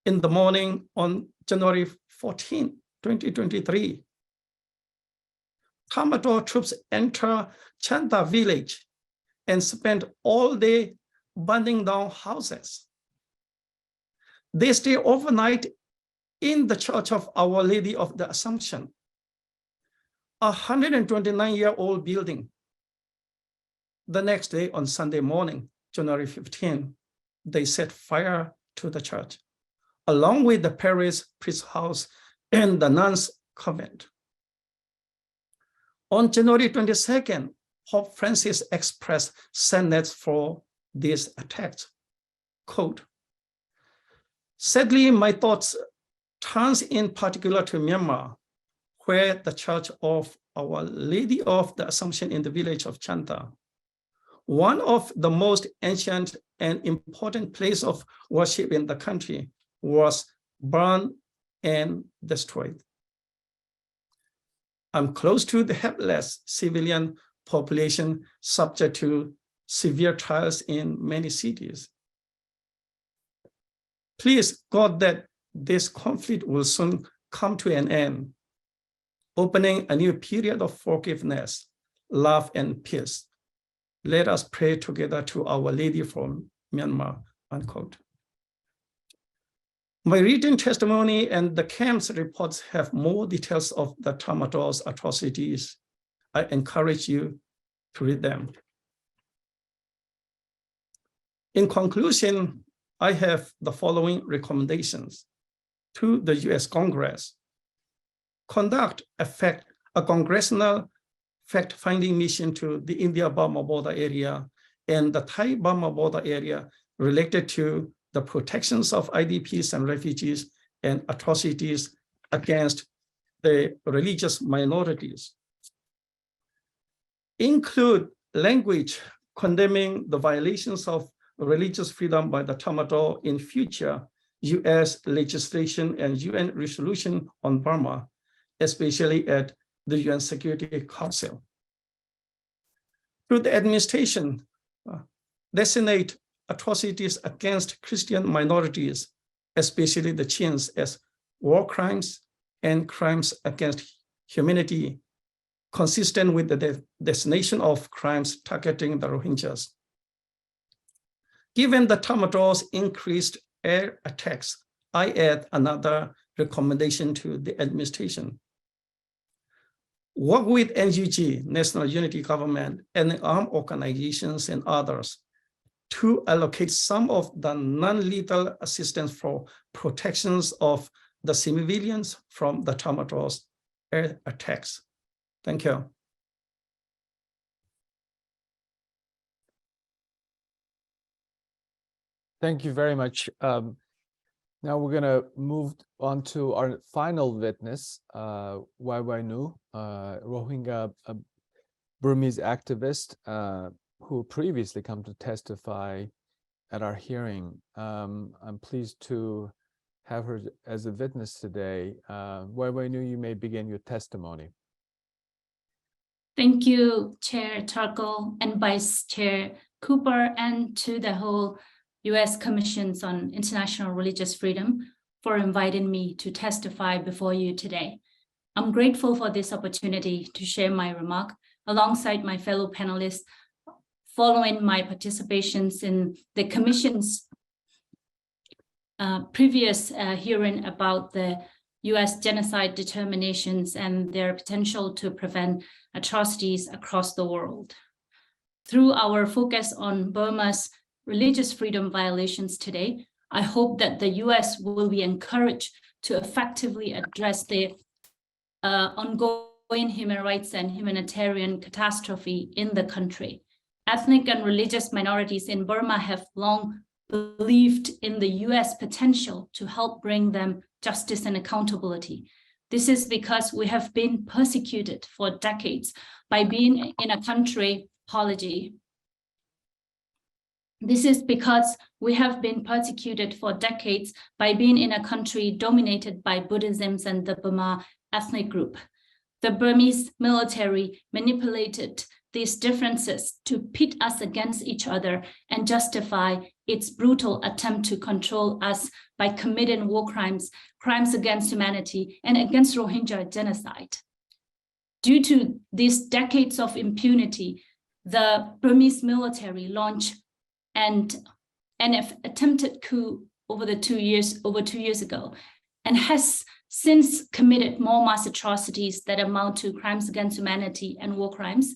in the morning on January 14, 2023, Tamatol troops enter Chanta village and spent all day burning down houses. They stay overnight in the Church of Our Lady of the Assumption, a 129-year-old building. The next day, on Sunday morning, January 15, they set fire to the church, along with the parish priest's house and the nuns' convent. On January 22nd, Pope Francis expressed sadness for these attacks. Quote, "Sadly, my thoughts turns in particular to Myanmar, where the Church of Our Lady of the Assumption in the village of Chanta, one of the most ancient and important places of worship in the country, was burned and destroyed. I'm close to the helpless civilian population subject to severe trials in many cities. Please, God, that this conflict will soon come to an end, opening a new period of forgiveness, love, and peace. Let us pray together to Our Lady from Myanmar," unquote. My written testimony and the camp's reports have more details of the Tamatol's atrocities. I encourage you to read them. In conclusion, I have the following recommendations to the US Congress. Conduct a congressional fact-finding mission to the India-Burma border area and the Thai-Burma border area related to the protections of IDPs and refugees and atrocities against the religious minorities. Include language condemning the violations of religious freedom by the Tamatol in future US legislation and UN resolution on Burma, especially at the UN Security Council. To the administration, designate atrocities against Christian minorities, especially the Chins, as war crimes and crimes against humanity, consistent with the designation of crimes targeting the Rohingyas. Given the Tamatol's increased air attacks, I add another recommendation to the administration. Work with NUG, National Unity Government, and armed organizations and others to allocate some of the non-lethal assistance for protections of the civilians from the Tamatol's air attacks. Thank you. Thank you very much. Now we're going to move on to our final witness, YY Nu, Rohingya Burmese activist who previously come to testify at our hearing. I'm pleased to have her as a witness today. Wai Nu, you may begin your testimony. Thank you, Chair Turkle and Vice Chair Cooper, and to the whole U.S. Commissions on International Religious Freedom for inviting me to testify before you today. I'm grateful for this opportunity to share my remark alongside my fellow panelists following my participations in the Commission's previous hearing about the U.S. genocide determinations and their potential to prevent atrocities across the world. Through our focus on Burma's religious freedom violations today, I hope that the U.S. will be encouraged to effectively address the ongoing human rights and humanitarian catastrophe in the country. Ethnic and religious minorities in Burma have long believed in the U.S. potential to help bring them justice and accountability. This is because we have been persecuted for decades by being in a country, This is because we have been persecuted for decades by being in a country dominated by Buddhism and the Burma ethnic group. The Burmese military manipulated these differences to pit us against each other and justify its brutal attempt to control us by committing war crimes, crimes against humanity, and against Rohingya genocide. Due to these decades of impunity, the Burmese military launched an attempted coup over 2 years ago, and has since committed more mass atrocities that amount to crimes against humanity and war crimes,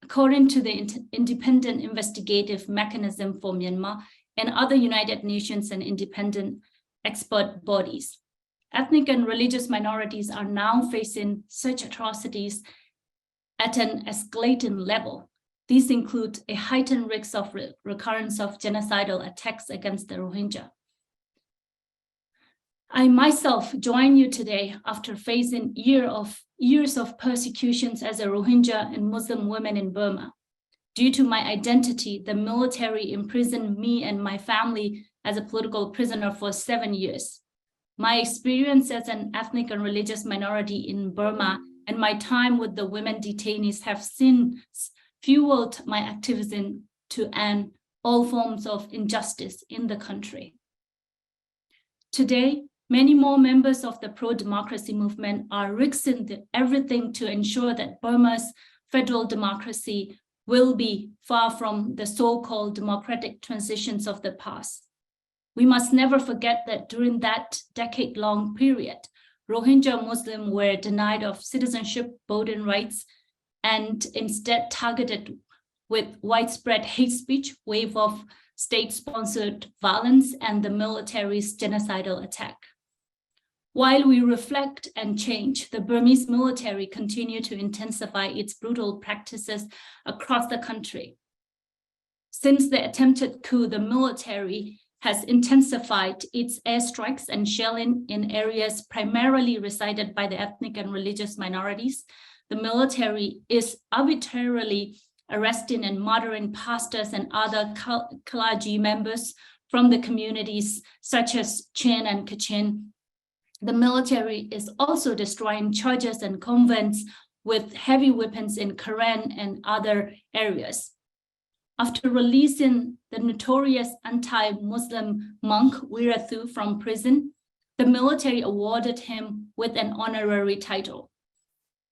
according to the Independent Investigative Mechanism for Myanmar and other United Nations and independent expert bodies. Ethnic and religious minorities are now facing such atrocities at an escalating level. These include a heightened risk of recurrence of genocidal attacks against the Rohingya. I myself join you today after facing years of persecutions as a Rohingya and Muslim woman in Burma. Due to my identity, the military imprisoned me and my family as a political prisoner for 7 years. My experience as an ethnic and religious minority in Burma and my time with the women detainees have since fueled my activism to end all forms of injustice in the country. Today, many more members of the pro-democracy movement are risking everything to ensure that Burma's federal democracy will be far from the so-called democratic transitions of the past. We must never forget that during that decade-long period, Rohingya Muslims were denied of citizenship, voting rights, and instead targeted with widespread hate speech, wave of state-sponsored violence, and the military's genocidal attack. While we reflect and change, the Burmese military continue to intensify its brutal practices across the country. Since the attempted coup, the military has intensified its airstrikes and shelling in areas primarily resided by the ethnic and religious minorities. The military is arbitrarily arresting and murdering pastors and other clergy members from the communities such as Chin and Kachin. The military is also destroying churches and convents with heavy weapons in Karen and other areas. After releasing the notorious anti-Muslim monk Wirathu from prison, the military awarded him with an honorary title.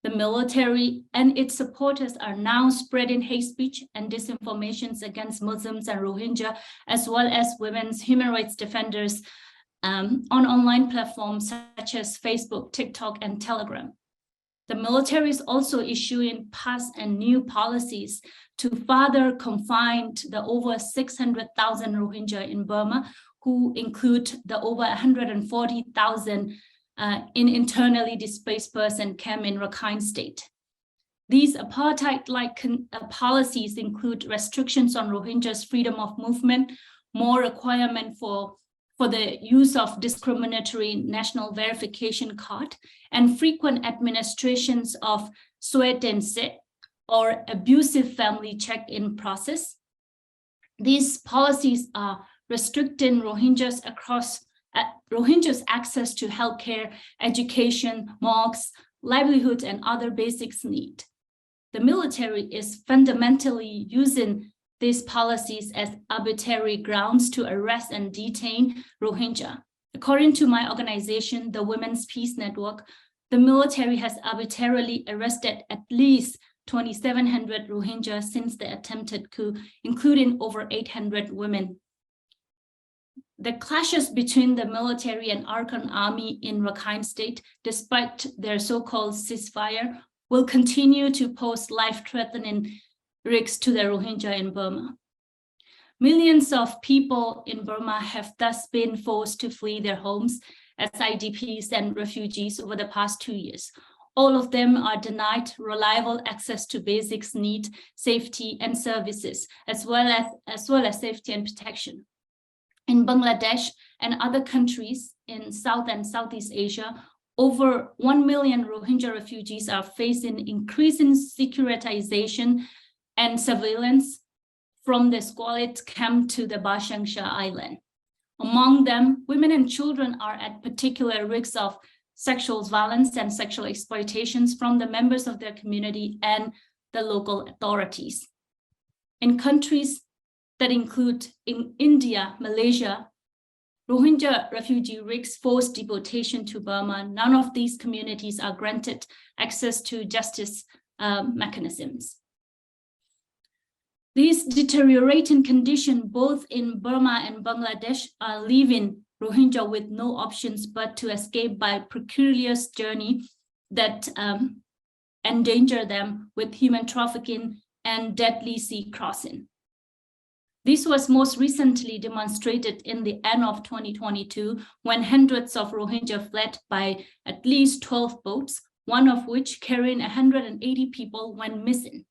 The military and its supporters are now spreading hate speech and disinformation against Muslims and Rohingya, as well as women's human rights defenders on online platforms such as Facebook, TikTok, and Telegram. The military is also issuing past and new policies to further confine the over 600,000 Rohingya in Burma, who include the over 140,000 in internally displaced person camp in Rakhine State. These apartheid-like policies include restrictions on Rohingyas' freedom of movement, more requirement for the use of discriminatory national verification card, and frequent administrations of sweat and sit, or abusive family check-in process. These policies are restricting Rohingyas' access to healthcare, education, mosques, livelihood, and other basic needs. The military is fundamentally using these policies as arbitrary grounds to arrest and detain Rohingya. According to my organization, the Women's Peace Network, the military has arbitrarily arrested at least 2,700 Rohingya since the attempted coup, including over 800 women. The clashes between the military and Arakan army in Rakhine State, despite their so-called ceasefire, will continue to pose life-threatening risks to the Rohingya in Burma. Millions of people in Burma have thus been forced to flee their homes as IDPs and refugees over the past 2 years. All of them are denied reliable access to basic needs, safety, and services, as well as safety and protection. In Bangladesh and other countries in South and Southeast Asia, over 1 million Rohingya refugees are facing increasing securitization and surveillance from the squalid camp to the Bhasangsha Island. Among them, women and children are at particular risk of sexual violence and sexual exploitations from the members of their community and the local authorities. In countries that include in India, Malaysia, Rohingya refugee risks forced deportation to Burma. None of these communities are granted access to justice mechanisms. These deteriorating conditions both in Burma and Bangladesh are leaving Rohingya with no options but to escape by precarious journey that endanger them with human trafficking and deadly sea crossing. This was most recently demonstrated in the end of 2022 when hundreds of Rohingya fled by at least 12 boats, one of which carrying 180 people went missing.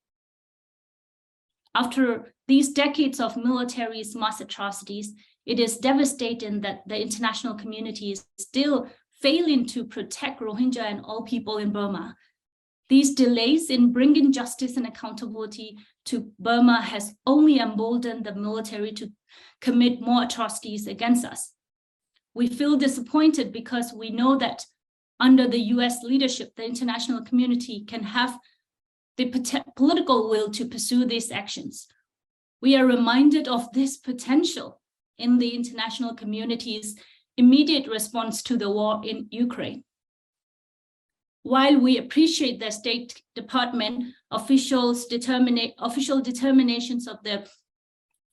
After these decades of military mass atrocities, it is devastating that the international community is still failing to protect Rohingya and all people in Burma. These delays in bringing justice and accountability to Burma has only emboldened the military to commit more atrocities against us. We feel disappointed because we know that under the US leadership, the international community can have the political will to pursue these actions. We are reminded of this potential in the international community's immediate response to the war in Ukraine. While we appreciate the State Department official determinations of the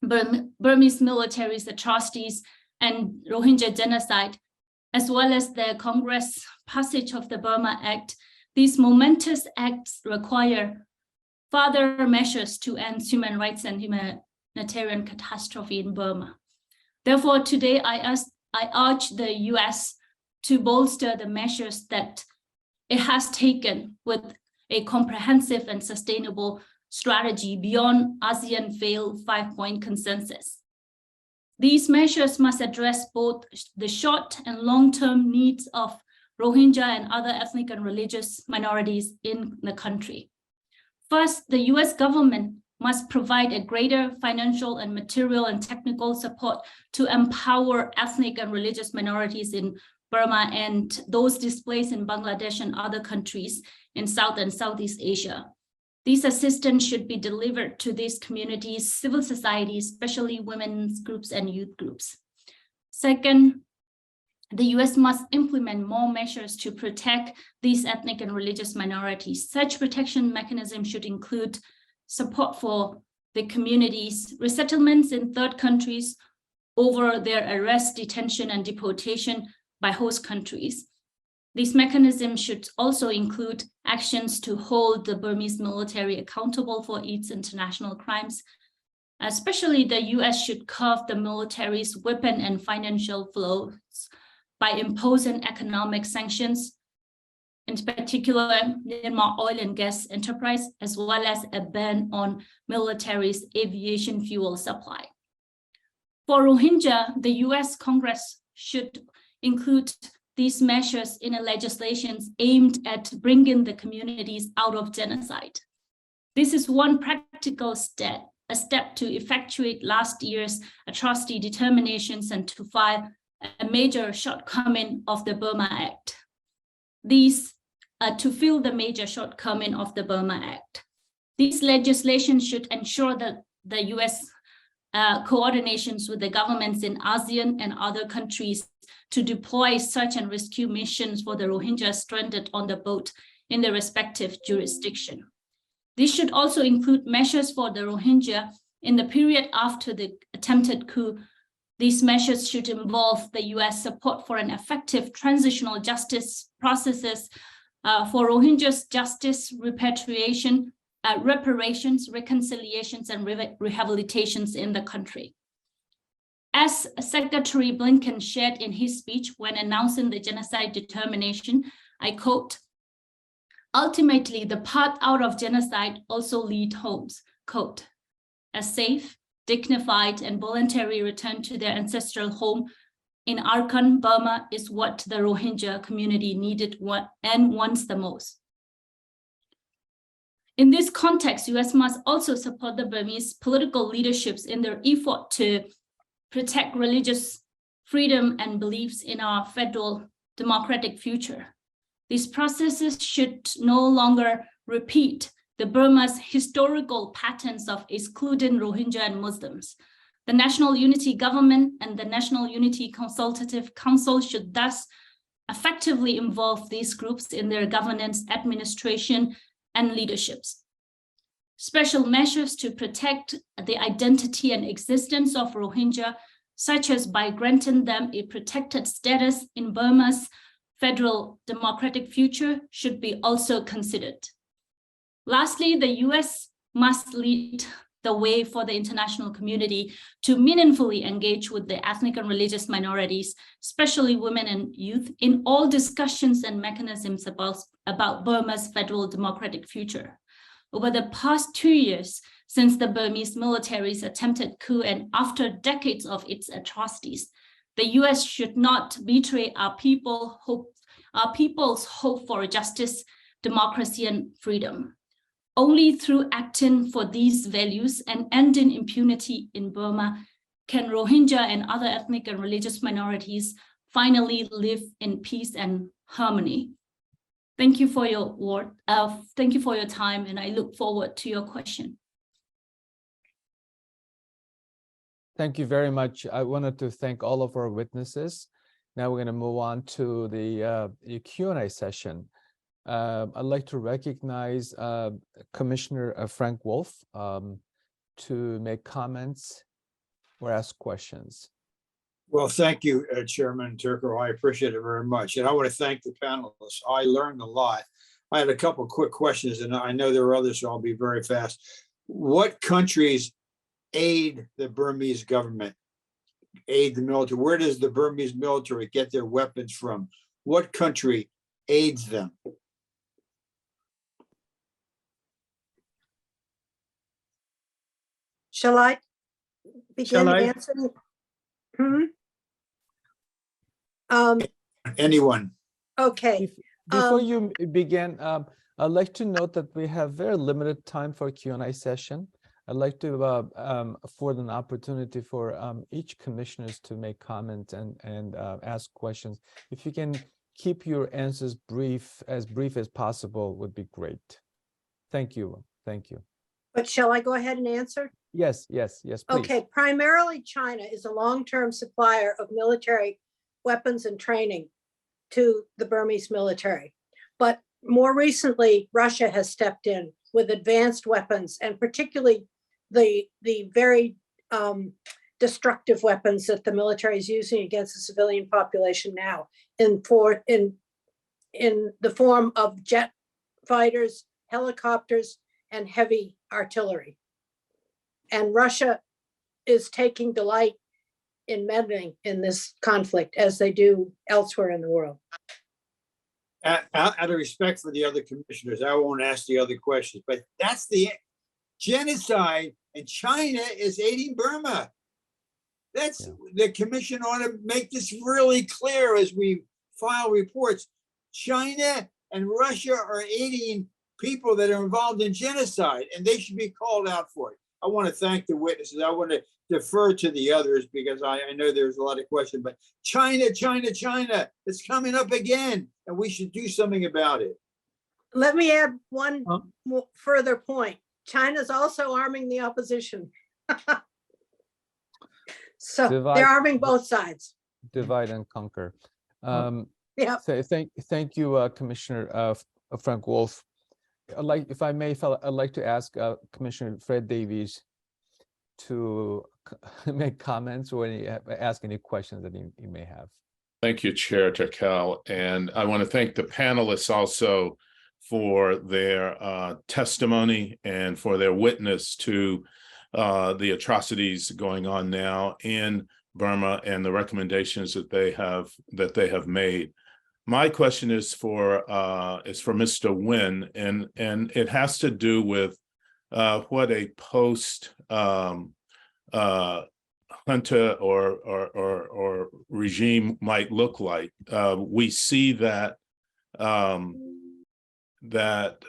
Burmese military's atrocities and Rohingya genocide, as well as the Congress passage of the Burma Act, these momentous acts require further measures to end human rights and humanitarian catastrophe in Burma. Therefore, today I urge the US to bolster the measures that it has taken with a comprehensive and sustainable strategy beyond ASEAN failed 5-point consensus. These measures must address both the short and long-term needs of Rohingya and other ethnic and religious minorities in the country. First, the US government must provide a greater financial and material and technical support to empower ethnic and religious minorities in Burma and those displaced in Bangladesh and other countries in South and Southeast Asia. These assistance should be delivered to these communities, civil society, especially women's groups and youth groups. Second, the US must implement more measures to protect these ethnic and religious minorities. Such protection mechanisms should include support for the communities, resettlements in third countries over their arrest, detention, and deportation by host countries. These mechanisms should also include actions to hold the Burmese military accountable for its international crimes. Especially the US should curb the military's weapon and financial flows by imposing economic sanctions, in particular Myanmar oil and gas enterprise, as well as a ban on military's aviation fuel supply. For Rohingya, the US Congress should include these measures in a legislation aimed at bringing the communities out of genocide. This is one practical step, a step to effectuate last year's atrocity determinations and to file a major shortcoming of the Burma Act. To fill the major shortcoming of the Burma Act. These legislation should ensure that the US coordinations with the governments in ASEAN and other countries to deploy search and rescue missions for the Rohingya stranded on the boat in the respective jurisdiction. This should also include measures for the Rohingya in the period after the attempted coup. These measures should involve the US support for an effective transitional justice processes for Rohingyas, justice, repatriation, reparations, reconciliations, and rehabilitations in the country. As Secretary Blinken shared in his speech when announcing the genocide determination, I quote, "Ultimately, the path out of genocide also lead homes, quote, a safe, dignified, and voluntary return to their ancestral home in Arakan, Burma is what the Rohingya community needed and wants the most." In this context, US must also support the Burmese political leaderships in their effort to protect religious freedom and beliefs in our federal democratic future. These processes should no longer repeat the Burma's historical patterns of excluding Rohingya and Muslims. The National Unity Government and the National Unity Consultative Council should thus effectively involve these groups in their governance, administration, and leaderships. Special measures to protect the identity and existence of Rohingya, such as by granting them a protected status in Burma's federal democratic future, should be also considered. Lastly, the US must lead the way for the international community to meaningfully engage with the ethnic and religious minorities, especially women and youth, in all discussions and mechanisms about Burma's federal democratic future. Over the past 2 years, since the Burmese military's attempted coup and after decades of its atrocities, the US should not betray our people's hope for justice, democracy, and freedom. Only through acting for these values and ending impunity in Burma can Rohingya and other ethnic and religious minorities finally live in peace and harmony. Thank you for your thank you for your time, and I look forward to your question. Thank you very much. I wanted to thank all of our witnesses. Now we're going to move on to the Q&A session. I'd like to recognize Commissioner Frank Wolf to make comments or ask questions. Well, thank you, Chairman Turco. I appreciate it very much. And I want to thank the panelists. I learned a lot. I had a couple of quick questions, and I know there are others, so I'll be very fast. What countries aid the Burmese government, aid the military? Where does the Burmese military get their weapons from? What country aids them? Shall I begin answering? Anyone? Okay. Before you begin, I'd like to note that we have very limited time for Q&A session. I'd like to afford an opportunity for each commissioners to make comments and ask questions. If you can keep your answers brief as possible would be great. Thank you. Thank you. But shall I go ahead and answer? Yes, please. Okay, primarily China is a long-term supplier of military weapons and training to the Burmese military. But more recently, Russia has stepped in with advanced weapons, and particularly the very destructive weapons that the military is using against the civilian population now in the form of jet fighters, helicopters, and heavy artillery. And Russia is taking delight in meddling in this conflict, as they do elsewhere in the world. Out of respect for the other commissioners, I won't ask the other questions, but that's the genocide, and China is aiding Burma. That's the commission ought to make this really clear as we file reports. China and Russia are aiding people that are involved in genocide, and they should be called out for it. I want to thank the witnesses. I want to defer to the others because I know there's a lot of questions, but China, it's coming up again, and we should do something about it. Let me add one further point. China's also arming the opposition. So they're arming both sides. Divide and conquer. Yeah. So thank you, Commissioner Frank Wolf. If I may, I'd like to ask Commissioner Fred Davies to make comments or ask any questions that he may have. Thank you, Chair Turkel. And I want to thank the panelists also for their testimony and for their witness to the atrocities going on now in Burma and the recommendations that they have made. My question is for Mr. Nguyen, and it has to do with what a post junta or regime might look like. We see that that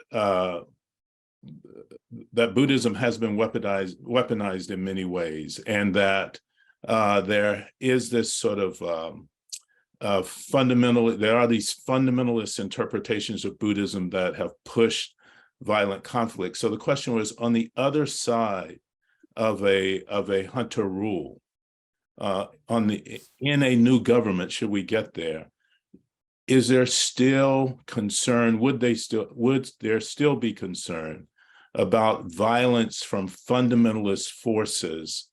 Buddhism has been weaponized in many ways, and that there is this sort of there are these fundamentalist interpretations of Buddhism that have pushed violent conflict. So the question was, on the other side of a junta rule, in a new government, should we get there, is there still concern? Would there still be concern about violence from fundamentalist forces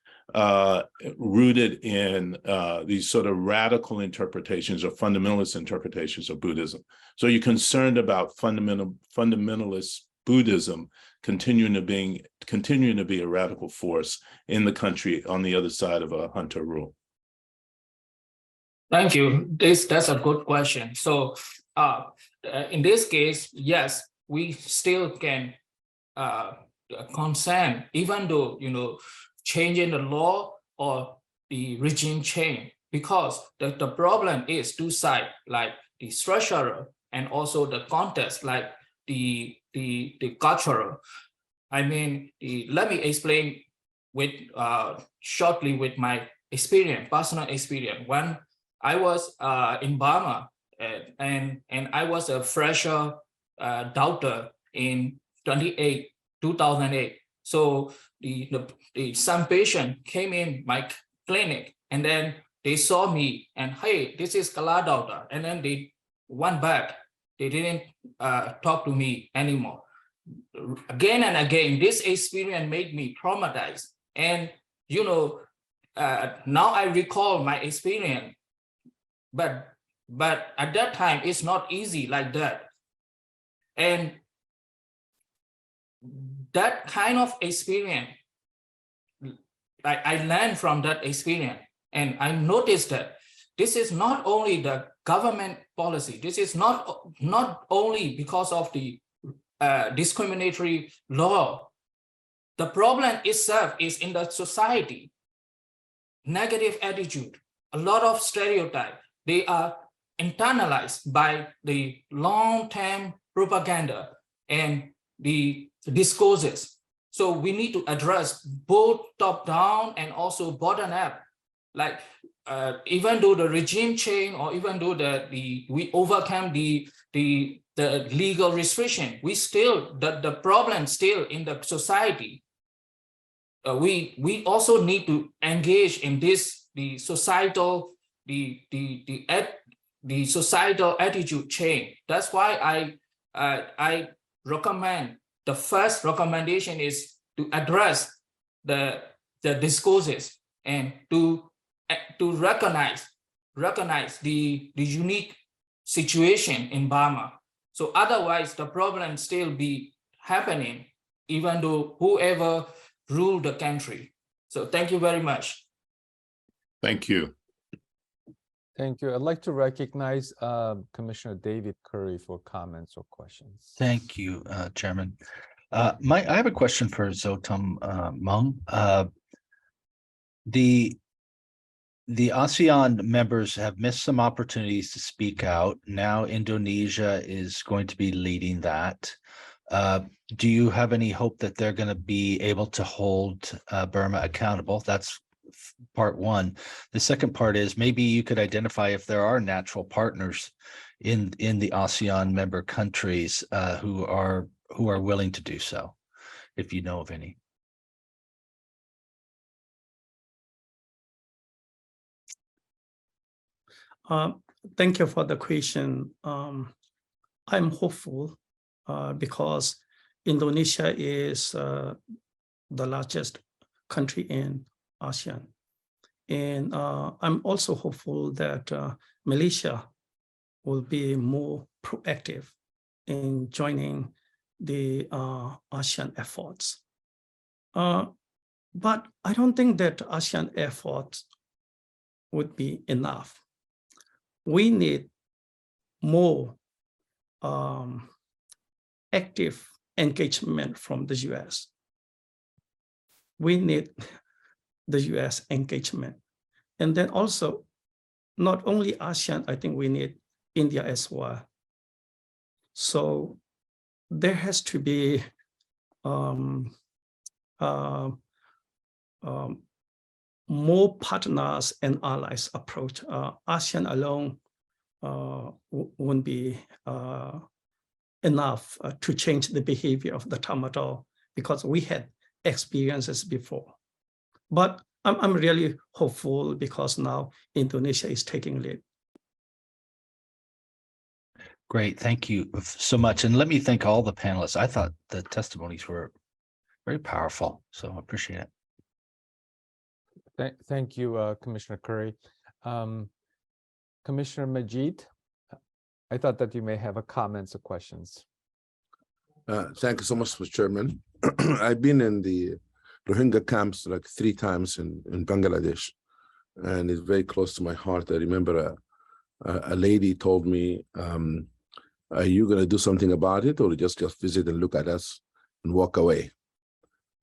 rooted in these sort of radical interpretations or fundamentalist interpretations of Buddhism? So you're concerned about fundamentalist Buddhism continuing to be a radical force in the country on the other side of a junta rule? Thank you. That's a good question. So in this case, yes, we still can concern, even though, changing the law or the regime change, because the problem is two sides, like the structural and also the context, like the cultural. I mean, let me explain with shortly with my experience, personal experience. When I was in Burma, and I was a fresher doctor in 2008. So some patient came in my clinic, and then they saw me and, hey, this is Kala doctor, and then they went back. They didn't talk to me anymore. Again and again, this experience made me traumatized. And now I recall my experience, but at that time it's not easy like that. And that kind of experience, I learned from that experience, and I noticed that this is not only the government policy. This is not only because of the discriminatory law. The problem itself is in the society. Negative attitude, a lot of stereotype. They are internalized by the long-term propaganda and the discourses. So we need to address both top-down and also bottom-up. Like even though the regime change, or even though we overcome the legal restriction, we still the problem still in the society. We also need to engage in this the societal societal attitude change. That's why I recommend, the first recommendation is to address the discourses and to recognize the unique situation in Burma. So otherwise the problem still be happening, even though whoever rule the country. So thank you very much. Thank you. Thank you. I'd like to recognize Commissioner David Curry for comments or questions. Thank you, Chairman. I have a question for Zotam Meng. The ASEAN members have missed some opportunities to speak out. Now Indonesia is going to be leading that. Do you have any hope that they're going to be able to hold Burma accountable? That's part one. The second part is maybe you could identify if there are natural partners in the ASEAN member countries who are willing to do so, if you know of any. Thank you for the question. I'm hopeful because Indonesia is the largest country in ASEAN. And I'm also hopeful that Malaysia will be more proactive in joining the ASEAN efforts. But I don't think that ASEAN efforts would be enough. We need more active engagement from the US. We need the US engagement. And then also, not only ASEAN, I think we need India as well. So there has to be more partners and allies approach. ASEAN alone won't be enough to change the behavior of the Tamadol because we had experiences before. But I'm really hopeful because now Indonesia is taking lead. Great, thank you so much. And let me thank all the panelists. I thought the testimonies were very powerful, so I appreciate it. Thank you, Commissioner Curry. Commissioner Majid, I thought that you may have a comments or questions. Thank you so much, Mr. Chairman. I've been in the Rohingya camps like 3 times in Bangladesh, and it's very close to my heart. I remember a lady told me, are you going to do something about it, or just visit and look at us and walk away?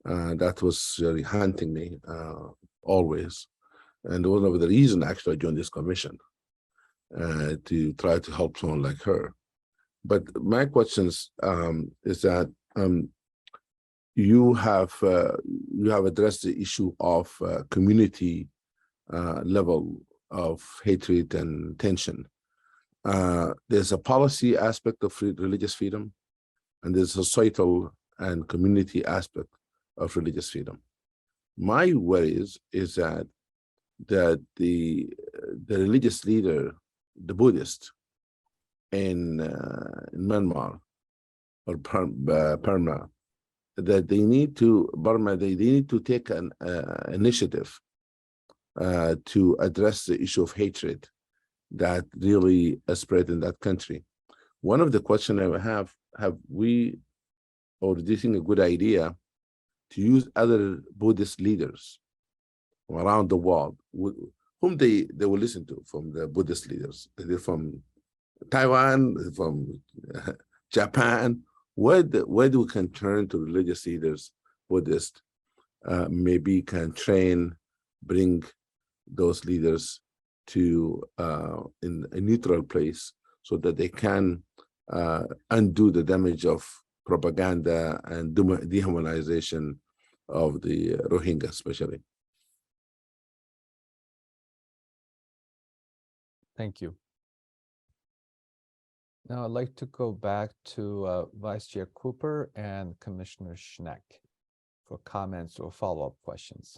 That was really haunting me always. And one of the reasons actually I joined this commission to try to help someone like her. But my questions is that you have addressed the issue of community level of hatred and tension. There's a policy aspect of religious freedom, and there's a societal and community aspect of religious freedom. My worry is that the religious leader, the Buddhist in Myanmar or Burma, that they need to take an initiative to address the issue of hatred that really spread in that country. One of the questions I have we, or do you think a good idea to use other Buddhist leaders around the world, whom they will listen to from the Buddhist leaders? They're from Taiwan, from Japan. Where we can turn to religious leaders, Buddhist, maybe can train, bring those leaders to in a neutral place so that they can undo the damage of propaganda and dehumanization of the Rohingya especially. Thank you. Now I'd like to go back to Vice Chair Cooper and Commissioner Schneck for comments or follow-up questions.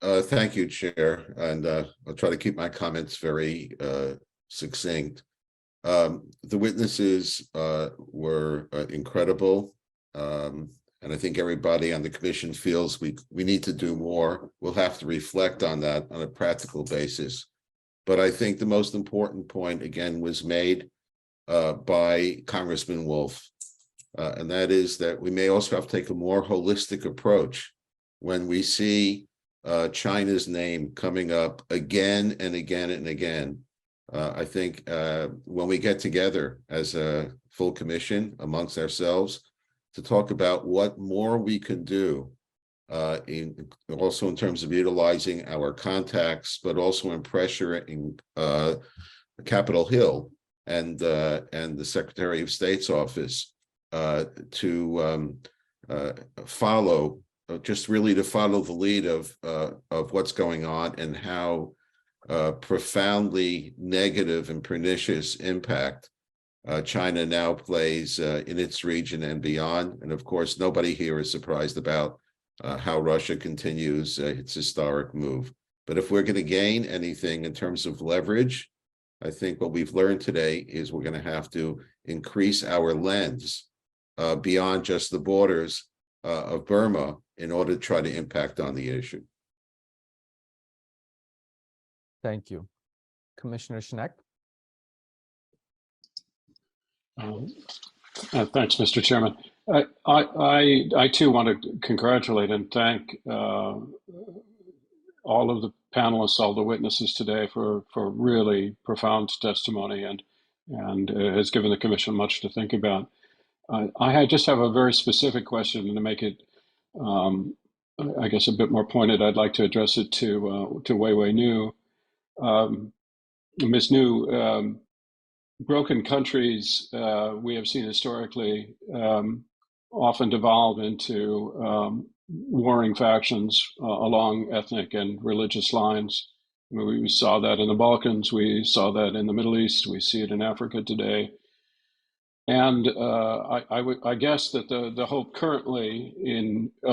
Thank you, Chair, and I'll try to keep my comments very succinct. The witnesses were incredible, and I think everybody on the commission feels we need to do more. We'll have to reflect on that on a practical basis. But I think the most important point, again, was made by Congressman Wolf, and that is that we may also have to take a more holistic approach when we see China's name coming up again and again and again. I think when we get together as a full commission amongst ourselves to talk about what more we can do, also in terms of utilizing our contacts, but also in pressuring Capitol Hill and the Secretary of State's office to follow, just really to follow the lead of what's going on and how profoundly negative and pernicious impact China now plays in its region and beyond. And of course, nobody here is surprised about how Russia continues its historic move. But if we're going to gain anything in terms of leverage, I think what we've learned today is we're going to have to increase our lens beyond just the borders of Burma in order to try to impact on the issue. Thank you. Commissioner Schneck. Thanks, Mr. Chairman. I too want to congratulate and thank all of the panelists, all the witnesses today for really profound testimony and has given the Commission much to think about. I just have a very specific question, and to make it, I guess, a bit more pointed, I'd like to address it to Wei Wei New. Ms. New, broken countries we have seen historically often devolve into warring factions along ethnic and religious lines. I mean, we saw that in the Balkans, we saw that in the Middle East, we see it in Africa today. And I guess that the hope currently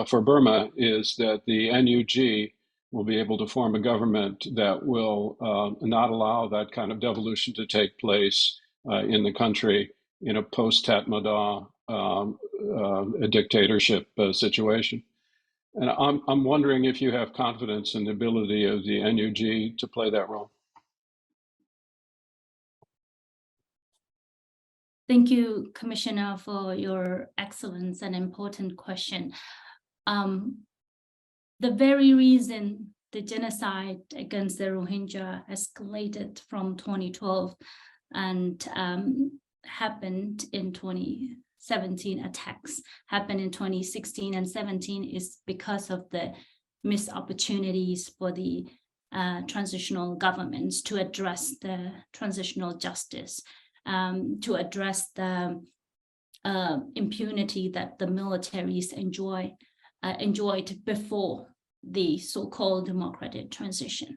for Burma is that the NUG will be able to form a government that will not allow that kind of devolution to take place in the country in a post-Tatmadaw a dictatorship situation. And I'm wondering if you have confidence in the ability of the NUG to play that role. Thank you, Commissioner, for your excellent and important question. The very reason the genocide against the Rohingya escalated from 2012 and happened in 2017, attacks happened in 2016 and 17 is because of the missed opportunities for the transitional governments to address the transitional justice, to address the impunity that the militaries enjoyed before the so-called democratic transition.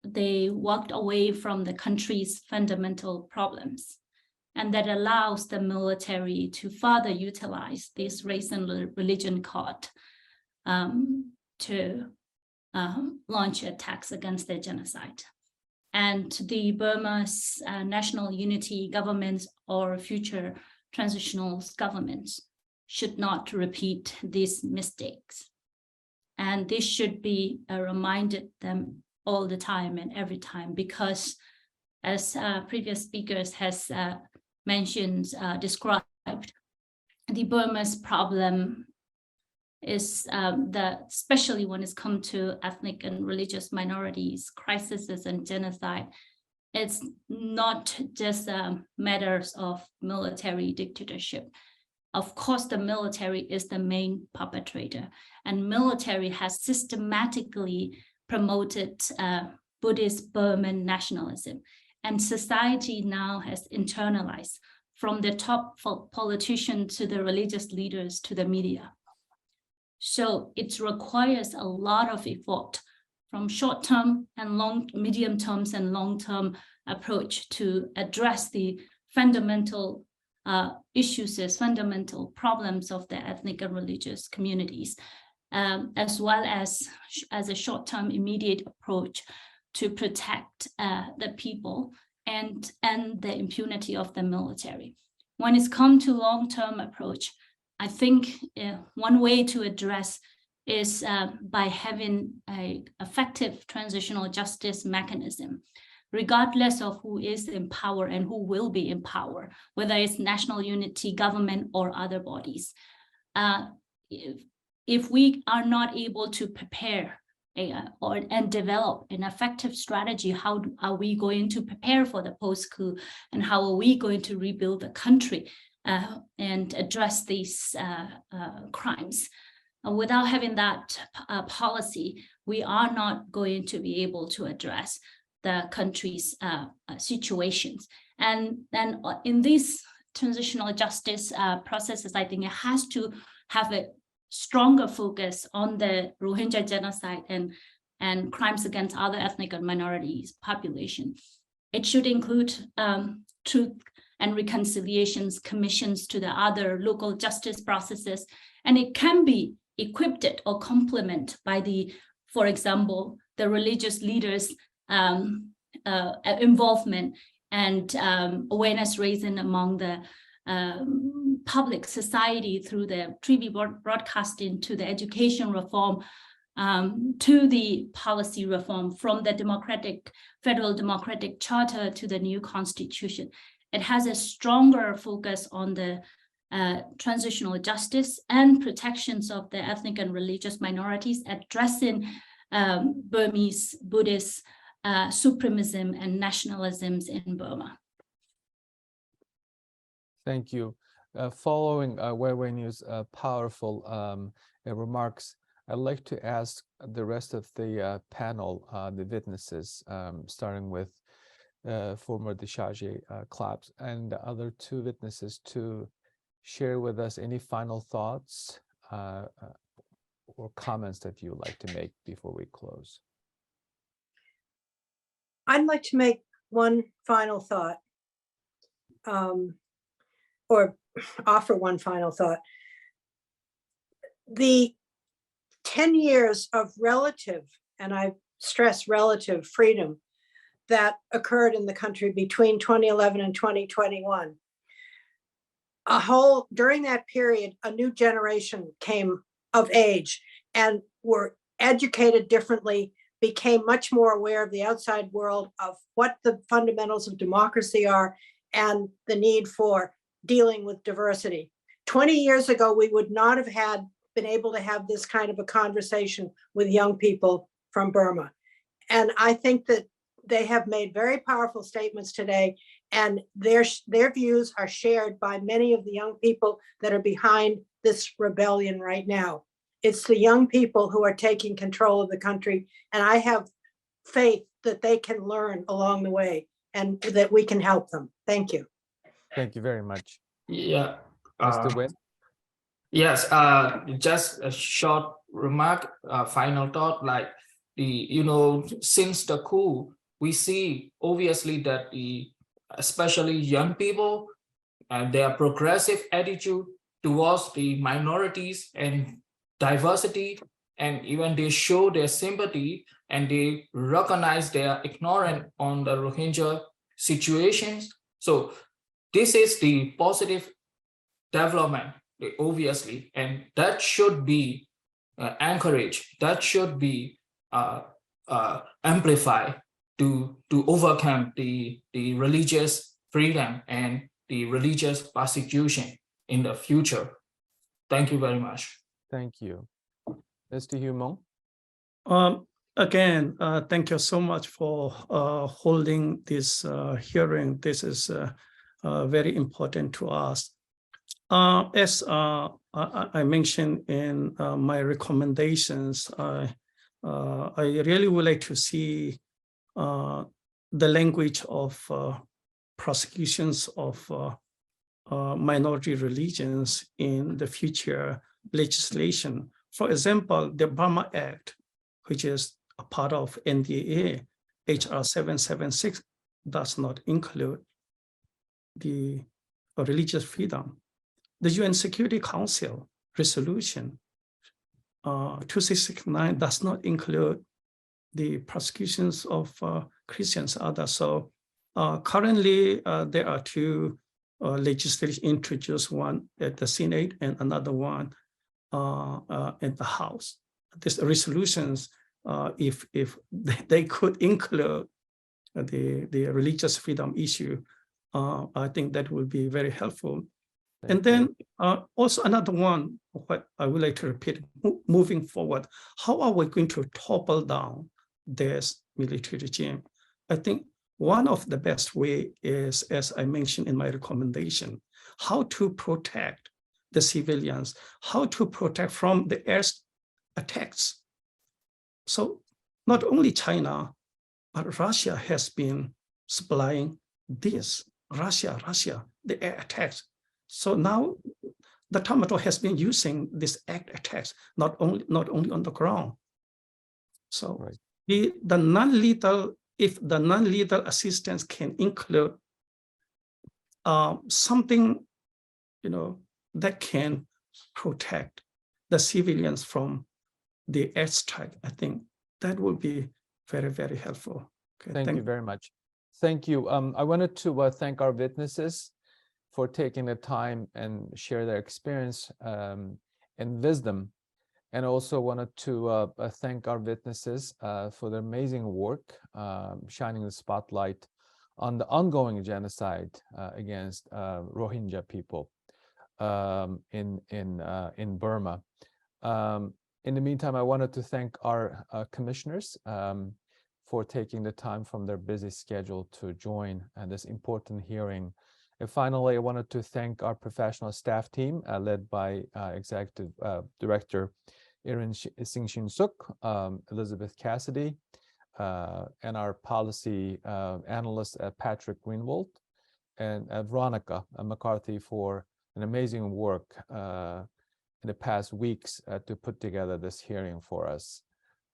They walked away from the country's fundamental problems, and that allows the military to further utilize this race and religion card to launch attacks against the genocide. And the Burma's national unity governments or future transitional governments should not repeat these mistakes. And this should be reminded them all the time and every time, because as previous speakers has mentioned, described, the Burma's problem is especially when it's come to ethnic and religious minorities, crises and genocide, it's not just matters of military dictatorship. Of course, the military is the main perpetrator, and military has systematically promoted Buddhist Burman nationalism, and society now has internalized from the top politicians to the religious leaders to the media. So it requires a lot of effort from short-term and medium terms and long-term approach to address the fundamental issues, fundamental problems of the ethnic and religious communities, as well as a short-term immediate approach to protect the people and the impunity of the military. When it's come to long-term approach, I think one way to address is by having an effective transitional justice mechanism, regardless of who is in power and who will be in power, whether it's national unity government or other bodies. If we are not able to prepare and develop an effective strategy, how are we going to prepare for the post-coup, and how are we going to rebuild the country and address these crimes? Without having that policy, we are not going to be able to address the country's situations. And in this transitional justice processes, I think it has to have a stronger focus on the Rohingya genocide and crimes against other ethnic and minorities population. It should include truth and reconciliations commissions to the other local justice processes, and it can be equipped or complemented by the, for example, the religious leaders' involvement and awareness raising among the public society through the TV broadcasting, to the education reform, to the policy reform, from the federal democratic charter to the new constitution. It has a stronger focus on the transitional justice and protections of the ethnic and religious minorities, addressing Burmese Buddhist supremacism and nationalisms in Burma. Thank you. Following Weiwei's powerful remarks, I'd like to ask the rest of the panel, the witnesses, starting with former Décharge Claps and the other two witnesses, to share with us any final thoughts or comments that you would like to make before we close. I'd like to make one final thought, or offer one final thought. The 10 years of relative, and I stress relative, freedom that occurred in the country between 2011 and 2021, during that period, a new generation came of age and were educated differently, became much more aware of the outside world, of what the fundamentals of democracy are, and the need for dealing with diversity. 20 years ago, we would not have been able to have this kind of a conversation with young people from Burma. And I think that they have made very powerful statements today, and their views are shared by many of the young people that are behind this rebellion right now. It's the young people who are taking control of the country, and I have faith that they can learn along the way and that we can help them. Thank you. Thank you very much. Yeah. Mr. Win? Yes, just a short remark, final thought, like since the coup, we see obviously that especially young people and their progressive attitude towards the minorities and diversity, and even they show their sympathy and they recognize their ignorance on the Rohingya situations. So this is the positive development, obviously, and that should be encouraged, that should be amplified to overcome the religious freedom and the religious persecution in the future. Thank you very much. Thank you. Mr. Humong? Again, thank you so much for holding this hearing. This is very important to us. As I mentioned in my recommendations, I really would like to see the language of prosecutions of minority religions in the future legislation. For example, the Burma Act, which is a part of NDAA, HR 776, does not include the religious freedom. The UN Security Council resolution 2669 does not include the prosecutions of Christians, others. So currently there are two legislation introduced, one at the Senate and another one in the House. These resolutions, if they could include the religious freedom issue, I think that would be very helpful. And then also another one, what I would like to repeat, moving forward, how are we going to topple down this military regime? I think one of the best way is, as I mentioned in my recommendation, how to protect the civilians, how to protect from the air attacks. So not only China, but Russia has been supplying this Russia, the air attacks. So now the Tamato has been using this air attacks, not only on the ground. So Right. the non-lethal, if the non-lethal assistance can include something, that can protect the civilians from the airstrike, I think that would be very, very helpful. Okay, Thank you very much. Thank you. I wanted to thank our witnesses for taking the time and share their experience and wisdom. And also wanted to thank our witnesses for their amazing work, shining the spotlight on the ongoing genocide against Rohingya people in Burma. In the meantime, I wanted to thank our commissioners for taking the time from their busy schedule to join this important hearing. And finally, I wanted to thank our professional staff team led by Executive Director Erin Sing-Shin Suk, Elizabeth Cassidy, and our policy analyst Patrick Greenwald, and Veronica McCarthy for an amazing work in the past weeks to put together this hearing for us.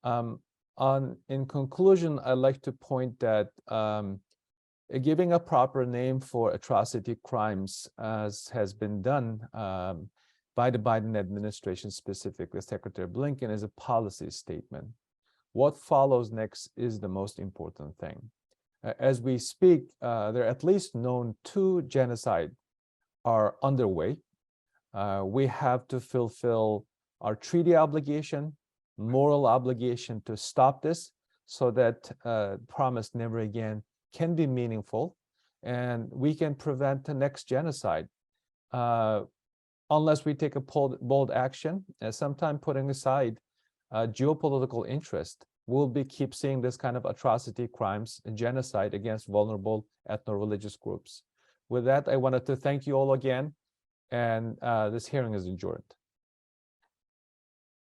In conclusion, I'd like to point that giving a proper name for atrocity crimes, as has been done by the Biden administration, specifically Secretary Blinken, is a policy statement. What follows next is the most important thing. As we speak, there are at least known 2 genocides are underway. We have to fulfill our treaty obligation, moral obligation to stop this so that promise never again can be meaningful, and we can prevent the next genocide. Unless we take a bold action, sometime putting aside geopolitical interest, we'll keep seeing this kind of atrocity crimes and genocide against vulnerable ethno-religious groups. With that, I wanted to thank you all again, and this hearing is adjourned.